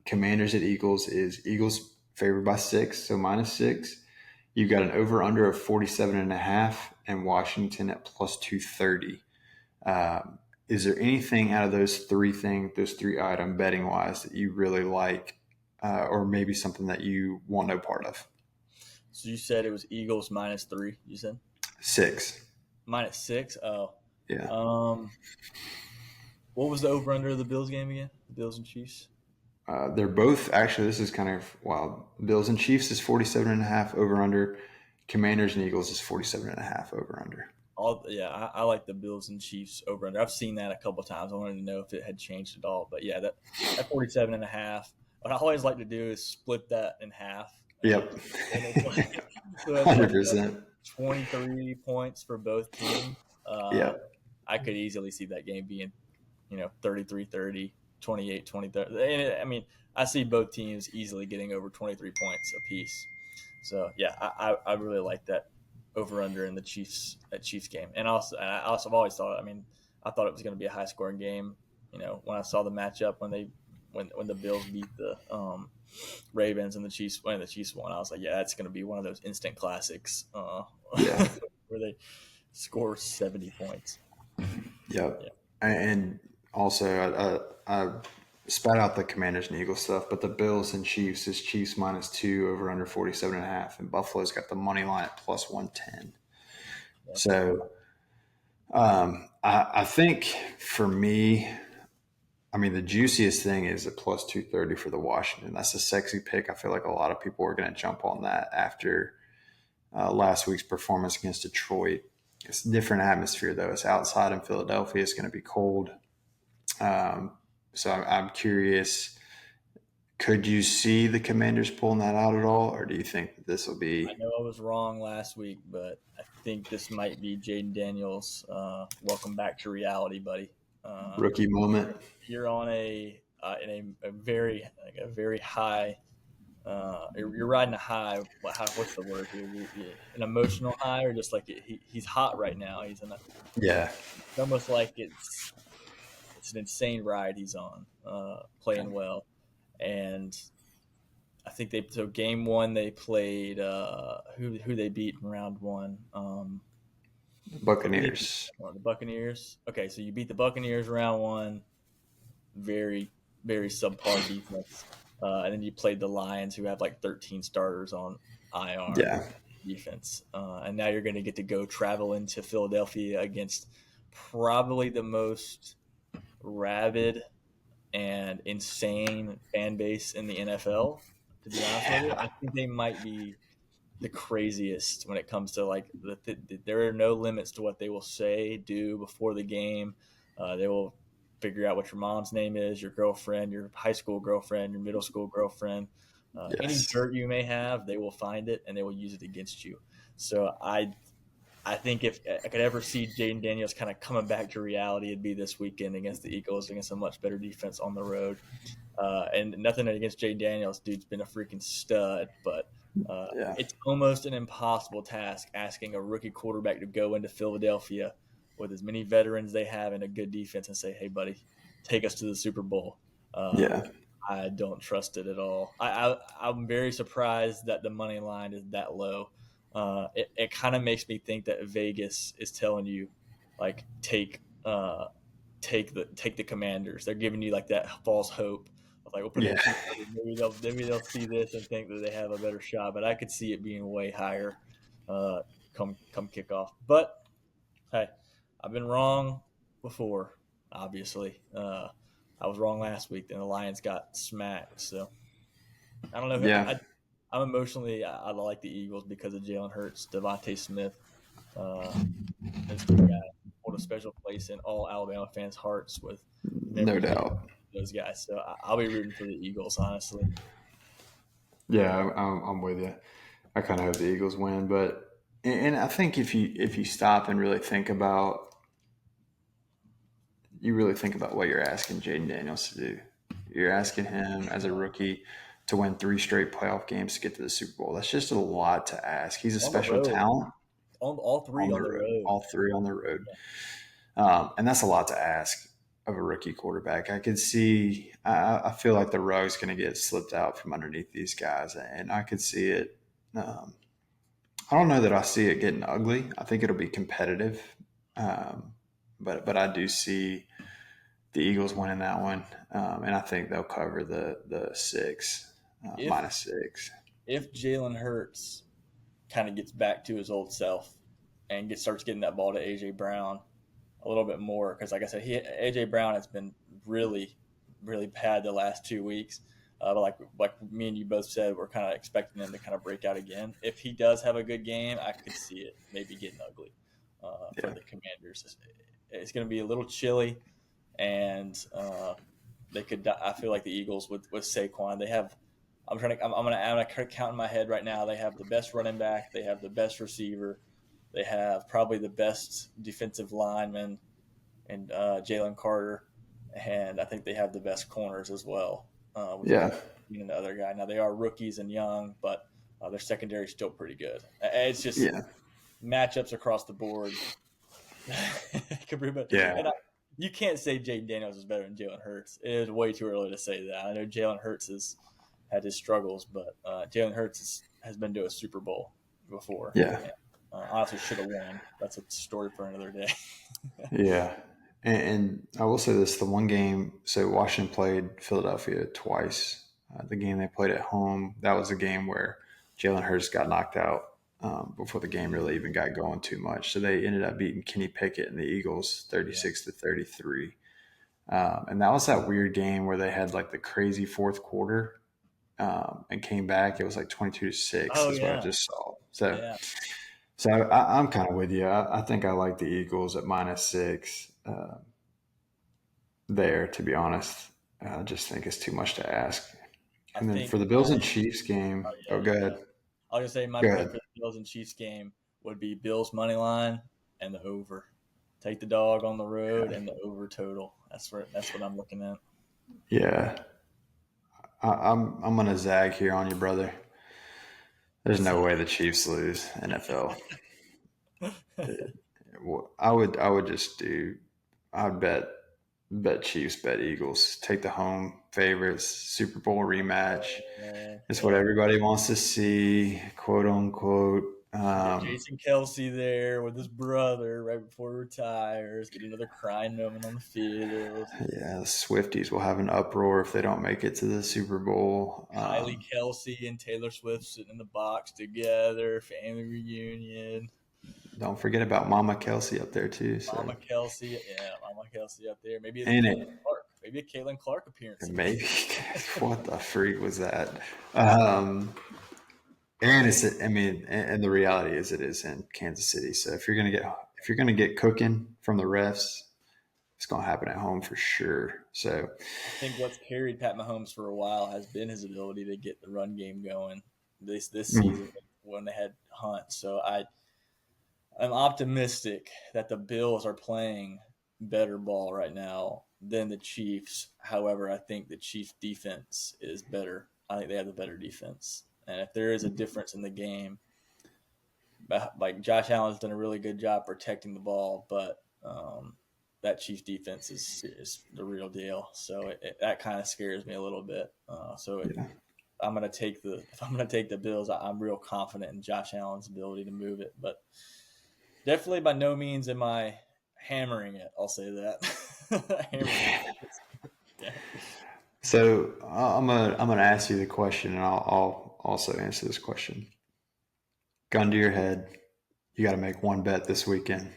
Commanders at Eagles is Eagles favored by 6, so -6. You've got an over under of 47.5, and Washington at plus 230. Is there anything out of those three item betting wise that you really like, or maybe something that you want no part of? So you said it was Eagles -3. You said 6. -6. Oh, Yeah. um, what was the over under of the Bills game again? The Bills and Chiefs. They're both actually. This is kind of wild. Bills and Chiefs is 47.5 over under. Commanders and Eagles is 47.5 over under. I like the Bills and Chiefs over under. I've seen that a couple of times. I wanted to know if it had changed at all. But yeah, that 47.5. What I always like to do is split that in half, Yep. and it's like so it's like 100%. 23 points for both teams. Uh, Yep. I could easily see that game being 33-30, 28-20. I mean, I see both teams easily getting over 23 points apiece. So yeah, I really like that over under in the Chiefs game. And also I've always thought, I mean, I thought it was going to be a high scoring game. When I saw the matchup when the Bills beat the Ravens and the Chiefs won, I was like, yeah, that's going to be one of those instant classics Yeah. where they score 70 points. Yep. Yeah, And also, I spat out the Commanders and Eagles stuff, but the Bills and Chiefs is Chiefs -2 over under 47.5, and Buffalo's got the money line at +110. yeah. So I think for me, I mean, the juiciest thing is a +230 for the Washington. That's a sexy pick. I feel like a lot of people are going to jump on that after last week's performance against Detroit. It's a different atmosphere, though. It's outside in Philadelphia. It's going to be cold. Um, so I'm curious, could you see the Commanders pulling that out at all, or do you think that this will I be know I was wrong last week, but I think this might be Jaden Daniels. Welcome back to reality, buddy. Uh, rookie moment? you're on a very high. You're riding a high. What's the word here? An emotional high, or just like he's hot right now. He's in a. Yeah. It's almost like it's an insane ride he's on, playing well, and I think game one they played who they beat in round one. Who they beat? Buccaneers. The Buccaneers. Okay, so you beat the Buccaneers round one. Very very subpar defense, and then you played the Lions, who have like 13 starters on IR Yeah. defense, and now you're going to get to go travel into Philadelphia against probably the most rabid and insane fan base in the NFL. To be honest with you, I think they might be the craziest when it comes to like there are no limits to what they will say, do before the game. They will figure out what your mom's name is, your girlfriend, your high school girlfriend, your middle school girlfriend, any Yes. dirt you may have. They will find it and they will use it against you. So I think if I could ever see Jaden Daniels kind of coming back to reality, it'd be this weekend against the Eagles, against a much better defense on the road. And nothing against Jaden Daniels, dude's been a freaking stud, but Yeah. it's almost an impossible task asking a rookie quarterback to go into Philadelphia with as many veterans they have and a good defense and say, "Hey, buddy, take us to the Super Bowl." Uh, Yeah. I don't trust it at all. I'm very surprised that the money line is that low. It kind of makes me think that Vegas is telling you, like, take the Commanders. They're giving you like that false hope of like, we'll put the Yeah. Chiefs over. Maybe they'll see this and think that they have a better shot. But I could see it being way higher uh, come kickoff. But hey, I've been wrong before. Obviously, I was wrong last week, and the Lions got smacked. So I don't know. Yeah. I'm emotionally, I like the Eagles because of Jalen Hurts, Devontae Smith. Uh, those two guys hold a special place in all Alabama fans' hearts with No memories of doubt. those guys. So I'll be rooting for the Eagles, honestly. Yeah, I'm with you. I kind of hope the Eagles win, but and I think if you stop and really think about what you're asking Jaden Daniels to do. You're asking him as a rookie to win 3 straight playoff games to get to the Super Bowl. That's just a lot to ask. He's a On the special road, talent all on three the on the road, road. all three on the road, and that's a lot to ask of a rookie quarterback. I could see. I feel like the rug's going to get slipped out from underneath these guys, and I could see it. Um, I don't know that I see it getting ugly. I think it'll be competitive, um, but I do see the Eagles winning that one, and I think they'll cover the six If -6. if Jalen Hurts kind of gets back to his old self and starts getting that ball to AJ Brown a little bit more, because like I said, AJ Brown has been really really bad the last 2 weeks. But like me and you both said, we're kind of expecting him to kind of break out again. If he does have a good game, I could see it maybe getting ugly for Yeah, the Commanders. It's going to be a little chilly, and they could. I feel like the Eagles with Saquon, they have. I'm gonna count in my head right now. They have the best running back. They have the best receiver. They have probably the best defensive lineman and Jalen Carter, and I think they have the best corners as well with yeah, being the other guy. Now they are rookies and young, but Their secondary is still pretty good. It's just Yeah. matchups across the board. Yeah. And you can't say Jaden Daniels is better than Jalen Hurts. It is way too early to say that. I know Jalen Hurts has had his struggles, but Jalen Hurts has been to a Super Bowl before. Yeah. And, honestly, should have won. That's a story for another day. Yeah. And I will say this, the one game, so Washington played Philadelphia twice. The game they played at home, that was a game where Jalen Hurts got knocked out before the game really even got going too much. So they ended up beating Kenny Pickett and the Eagles Yeah. 36-33. And that was that weird game where they had like the crazy fourth quarter and came back. It was like 22-6 Oh is what I yeah, just saw. So yeah. I'm kind of with you. I think I like the Eagles at -6 there, to be honest. I just think it's too much to ask. I And then think for the my Bills and Chiefs game, yeah, oh, go ahead. I was gonna say my Go bet ahead. for the Bills and Chiefs game would be Bills money line and the over. Take the dog on the road Yeah. and the over total. That's what I'm looking at. Yeah. I'm gonna zag here on you, brother. There's no way the Chiefs lose NFL. I would just do. I'd bet Chiefs, bet Eagles. Take the home favorites. Super Bowl rematch. It's what Yeah. everybody wants to see, quote unquote. Get Jason Kelsey there with his brother right before he retires. Get another crying moment on the field. Yeah, the Swifties will have an uproar if they don't make it to the Super Bowl. Kylie Kelsey and Taylor Swift sitting in the box together. Family reunion. Don't forget about Mama Kelsey up there too. So Mama Kelsey, yeah, Mama Kelsey up there. Maybe it's and Caitlin it Clark. Maybe a Caitlin Clark appearance again. maybe what the freak was that? Um, and it's I mean, and the reality is it is in Kansas City. So if you're gonna get cooking from the refs, it's gonna happen at home for sure. So I think what's carried Pat Mahomes for a while has been his ability to get the run game going. This mm, season when they had Hunt, so I'm optimistic that the Bills are playing better ball right now than the Chiefs. However, I think the Chiefs defense is better. I think they have the better defense. And if there is a difference in the game, like Josh Allen's done a really good job protecting the ball, but that Chiefs defense is the real deal. So that kind of scares me a little bit. yeah, I'm gonna take the if I'm gonna take the Bills. I'm real confident in Josh Allen's ability to move it, but definitely by no means am I hammering it. I'll say that. Hammering the Bills. Yeah. so I'm gonna ask you the question, and I'll also answer this question. Gun to your head, you got to make one bet this weekend.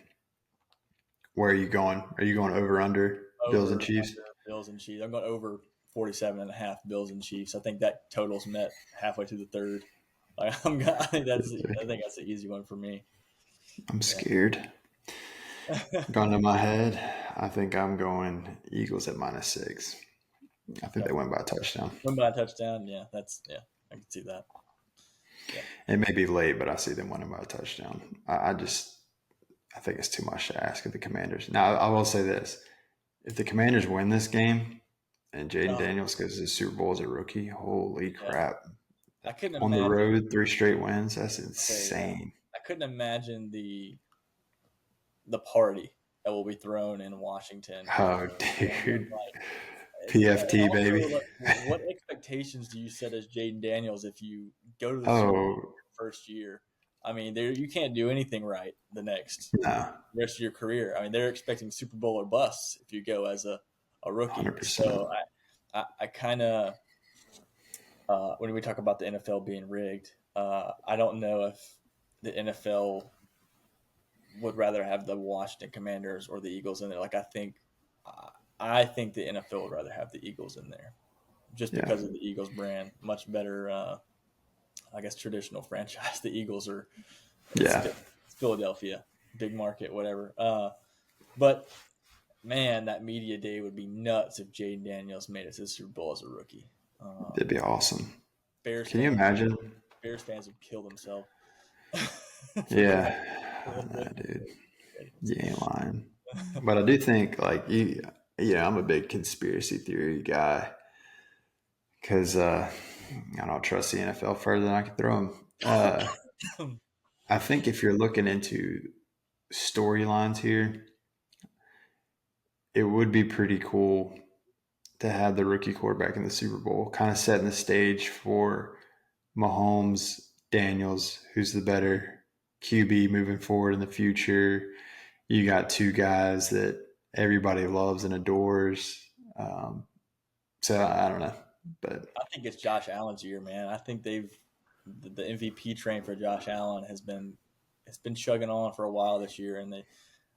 Where are you going? Are you going over under Bills and Over Chiefs? under Bills and Chiefs. I'm going over 47.5 Bills and Chiefs. I think that total's met halfway through the third. I think that's an easy one for me. I'm Yeah. scared. Gun to my head, I think I'm going Eagles at -6. I think Okay. they win by a touchdown. Win by a touchdown. Yeah. I can see that. Yeah. It may be late, but I see them winning by a touchdown. I think it's too much to ask of the Commanders. Now, I will say this: if the Commanders win this game and Jaden Oh, Daniels goes to the Super Bowl as a rookie, holy yeah. crap! I couldn't On the imagine. road, 3 straight wins. That's Okay, yeah. insane. I couldn't imagine the party that will be thrown in Washington if Oh, dude, and PFT also, baby. like, what expectations do you set as Jaden Daniels if you go to the Super Bowl Oh first year? I mean, there you can't do anything right the next no, rest of your career. I mean, they're expecting Super Bowl or bust if you go as a rookie. 100%. So I kind of when we talk about the NFL being rigged, I don't know if the NFL would rather have the Washington Commanders or the Eagles in there. Like I think the NFL would rather have the Eagles in there just Yeah, because of the Eagles brand, much better. I guess traditional franchise. The Eagles are it's, yeah. it's Philadelphia, big market, whatever. But man, that media day would be nuts if Jaden Daniels made it to the Super Bowl as a rookie. It'd be awesome. Bears Can you fans, imagine? Bears fans would kill themselves for the Yeah, rest of the dude, decade. you ain't lying. But I do think, like you, yeah, I'm a big conspiracy theory guy because I don't trust the NFL further than I can throw them. Uh, I think if you're looking into storylines here, it would be pretty cool to have the rookie quarterback in the Super Bowl, kind of setting the stage for Mahomes, Daniels, who's the better QB moving forward in the future. You got two guys that everybody loves and adores. So I don't know, but I think it's Josh Allen's year, man. I think the MVP train for Josh Allen it's been chugging on for a while this year, and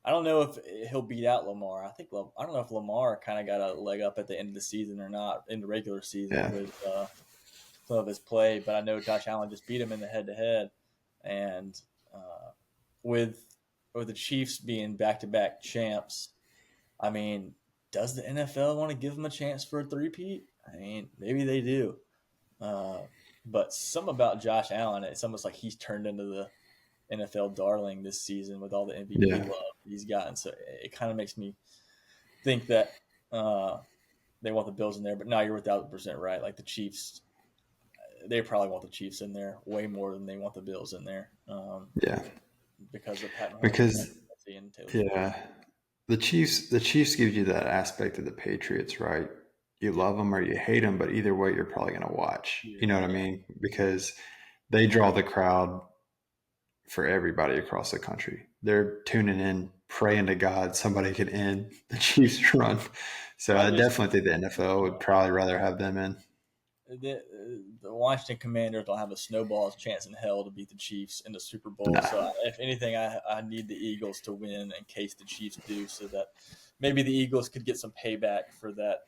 I don't know if he'll beat out Lamar. I don't know if Lamar kind of got a leg up at the end of the season or not in the regular season yeah, with some of his play, but I know Josh Allen just beat him in the head to head, and uh, with with the Chiefs being back to back champs, I mean, does the NFL want to give him a chance for a three-peat? I mean, maybe they do. Uh, but some about Josh Allen, it's almost like he's turned into the NFL darling this season with all the MVP yeah, love he's gotten. So it kind of makes me think that they want the Bills in there. But no, you're 1,000% right. Like the Chiefs, they probably want the Chiefs in there way more than they want the Bills in there yeah. because of Pat Mahomes and Because Taylor Swift. yeah, the Chiefs give you that aspect of the Patriots, right? You Yeah, love them or you hate them, but either way, you're probably going to watch. You know what I yeah. mean? Because they draw the crowd for everybody across the country. They're tuning in, praying to God somebody can end the Chiefs' run. So I I just definitely think the NFL would probably rather have them in. the Washington Commanders don't have a snowball's chance in hell to beat the Chiefs in the Super Bowl. Nah, So, if anything, I need the Eagles to win in case the Chiefs do, so that maybe the Eagles could get some payback for that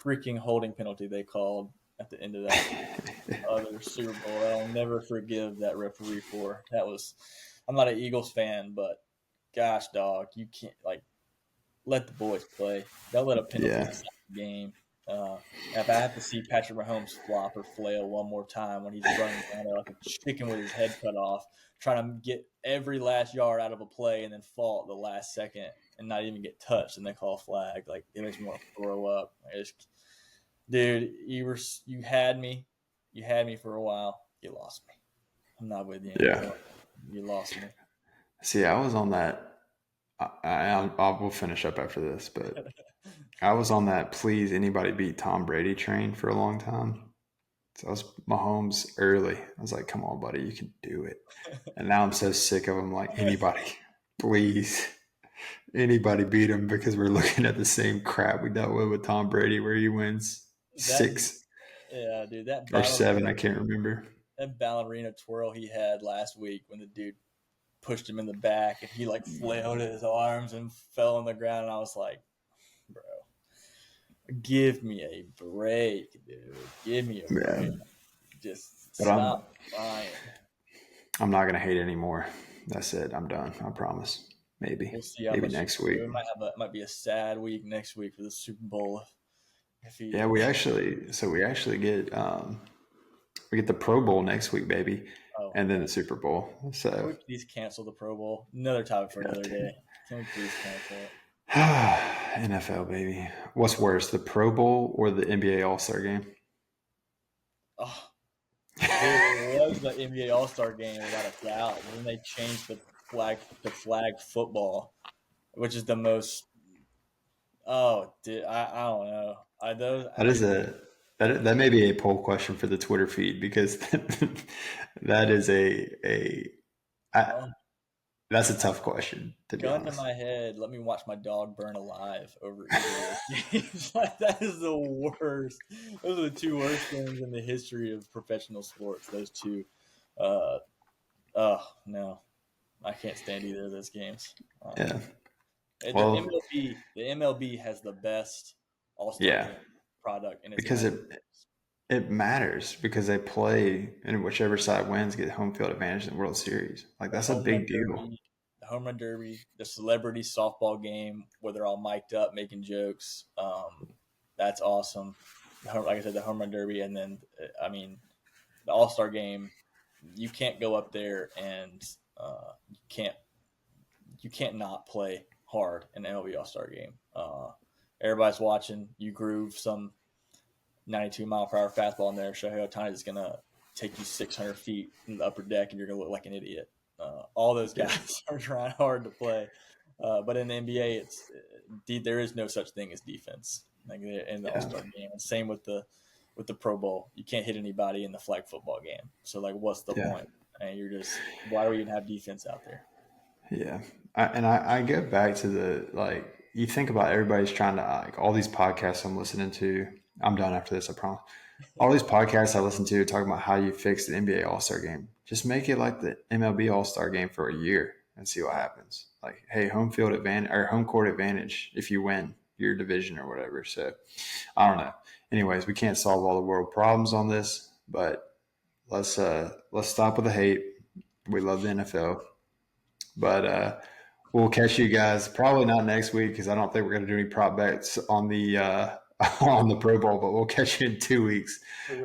freaking holding penalty they called at the end of that other Super Bowl. I'll never forgive that referee for. That was. I'm not an Eagles fan, but gosh, dog, you can't like let the boys play. Don't let a penalty yeah, decide the game. If I have to see Patrick Mahomes flop or flail one more time when he's running around there like a chicken with his head cut off, trying to get every last yard out of a play and then fall at the last second and not even get touched and they call a flag, like it makes me want to throw up. Dude, you had me for a while. You lost me. I'm not with you yeah. anymore. You lost me. See, I was on that. I will finish up after this, but I was on that please anybody beat Tom Brady train for a long time. So I was Mahomes early. I was like, come on, buddy, you can do it. And now I'm so sick of him. Like, anybody, please, anybody beat him because we're looking at the same crap we dealt with Tom Brady, where he wins that six yeah, dude, or seven. I can't remember. that ballerina twirl he had last week when the dude pushed him in the back and he like flailed his arms and fell on the ground. And I was like, bro, give me a break, dude. Give me a Yeah, break. Just but stop crying. I'm not gonna hate anymore. That's it. I'm done. I promise. We'll Maybe see how maybe much next week. it might be a sad week next week for the Super Bowl if he Yeah, we get the Pro Bowl next week, baby, oh and then man. the Super Bowl. Can So we please cancel the Pro Bowl? Another topic for yeah, another dude. day. Can we please cancel it? NFL baby. What's worse, the Pro Bowl or the NBA All Star Game? Oh, dude, it was the NBA All Star Game without a doubt. And then they changed the flag football, which is the most. Oh, dude, I don't know. I those That is a that may be a poll question for the Twitter feed because that is I, oh, that's a tough question to be gun to honest. my head. Let me watch my dog burn alive over either of those games. Like that is the worst. Those are the two worst things in the history of professional sports. Those two. Uh, oh no, I can't stand either of those games. Yeah. The Well, MLB has the best All Star yeah, game product, and it's because not. it matters because they play and whichever side wins get home field advantage in the World Series. Like The that's a home run big deal. derby, the home run derby, the celebrity softball game where they're all mic'd up making jokes. That's awesome. Like I said, the home run derby, and then I mean the All Star game. You can't go up there and can't you can't not play hard in the MLB All Star game. Everybody's watching. You groove some 92 mile per hour fastball in there. Shohei Ohtani is gonna take you 600 feet in the upper deck, and you're gonna look like an idiot. All those guys are trying hard to play, but in the NBA, there is no such thing as defense. Like in the All Star game, and same with the Pro Bowl. You can't hit anybody in the flag football game. So like, what's the point? And why do we even have defense out there? Yeah. I go back to you think about everybody's trying to, all these podcasts I'm listening to. I'm done after this, I promise. All these podcasts I listen to talking about how you fix the NBA All-Star game. Just make it like the MLB All-Star game for a year and see what happens. Like, hey, home field advantage or home court advantage if you win your division or whatever. So I don't know. Anyways, we can't solve all the world problems on this, but let's stop with the hate. We love the NFL. But we'll catch you guys probably not next week because I don't think we're going to do any prop bets on the on the Pro Bowl. But we'll catch you in 2 weeks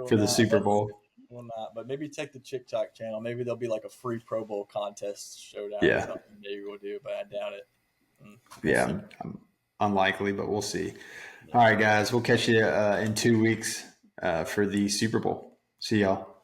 for the Super Bowl. Will not, but maybe check the TikTok channel. Maybe there'll be like a free Pro Bowl contest showdown or something. Maybe we'll do, but I doubt it. We'll unlikely, but we'll see. All right, guys, we'll catch you in 2 weeks for the Super Bowl. See y'all.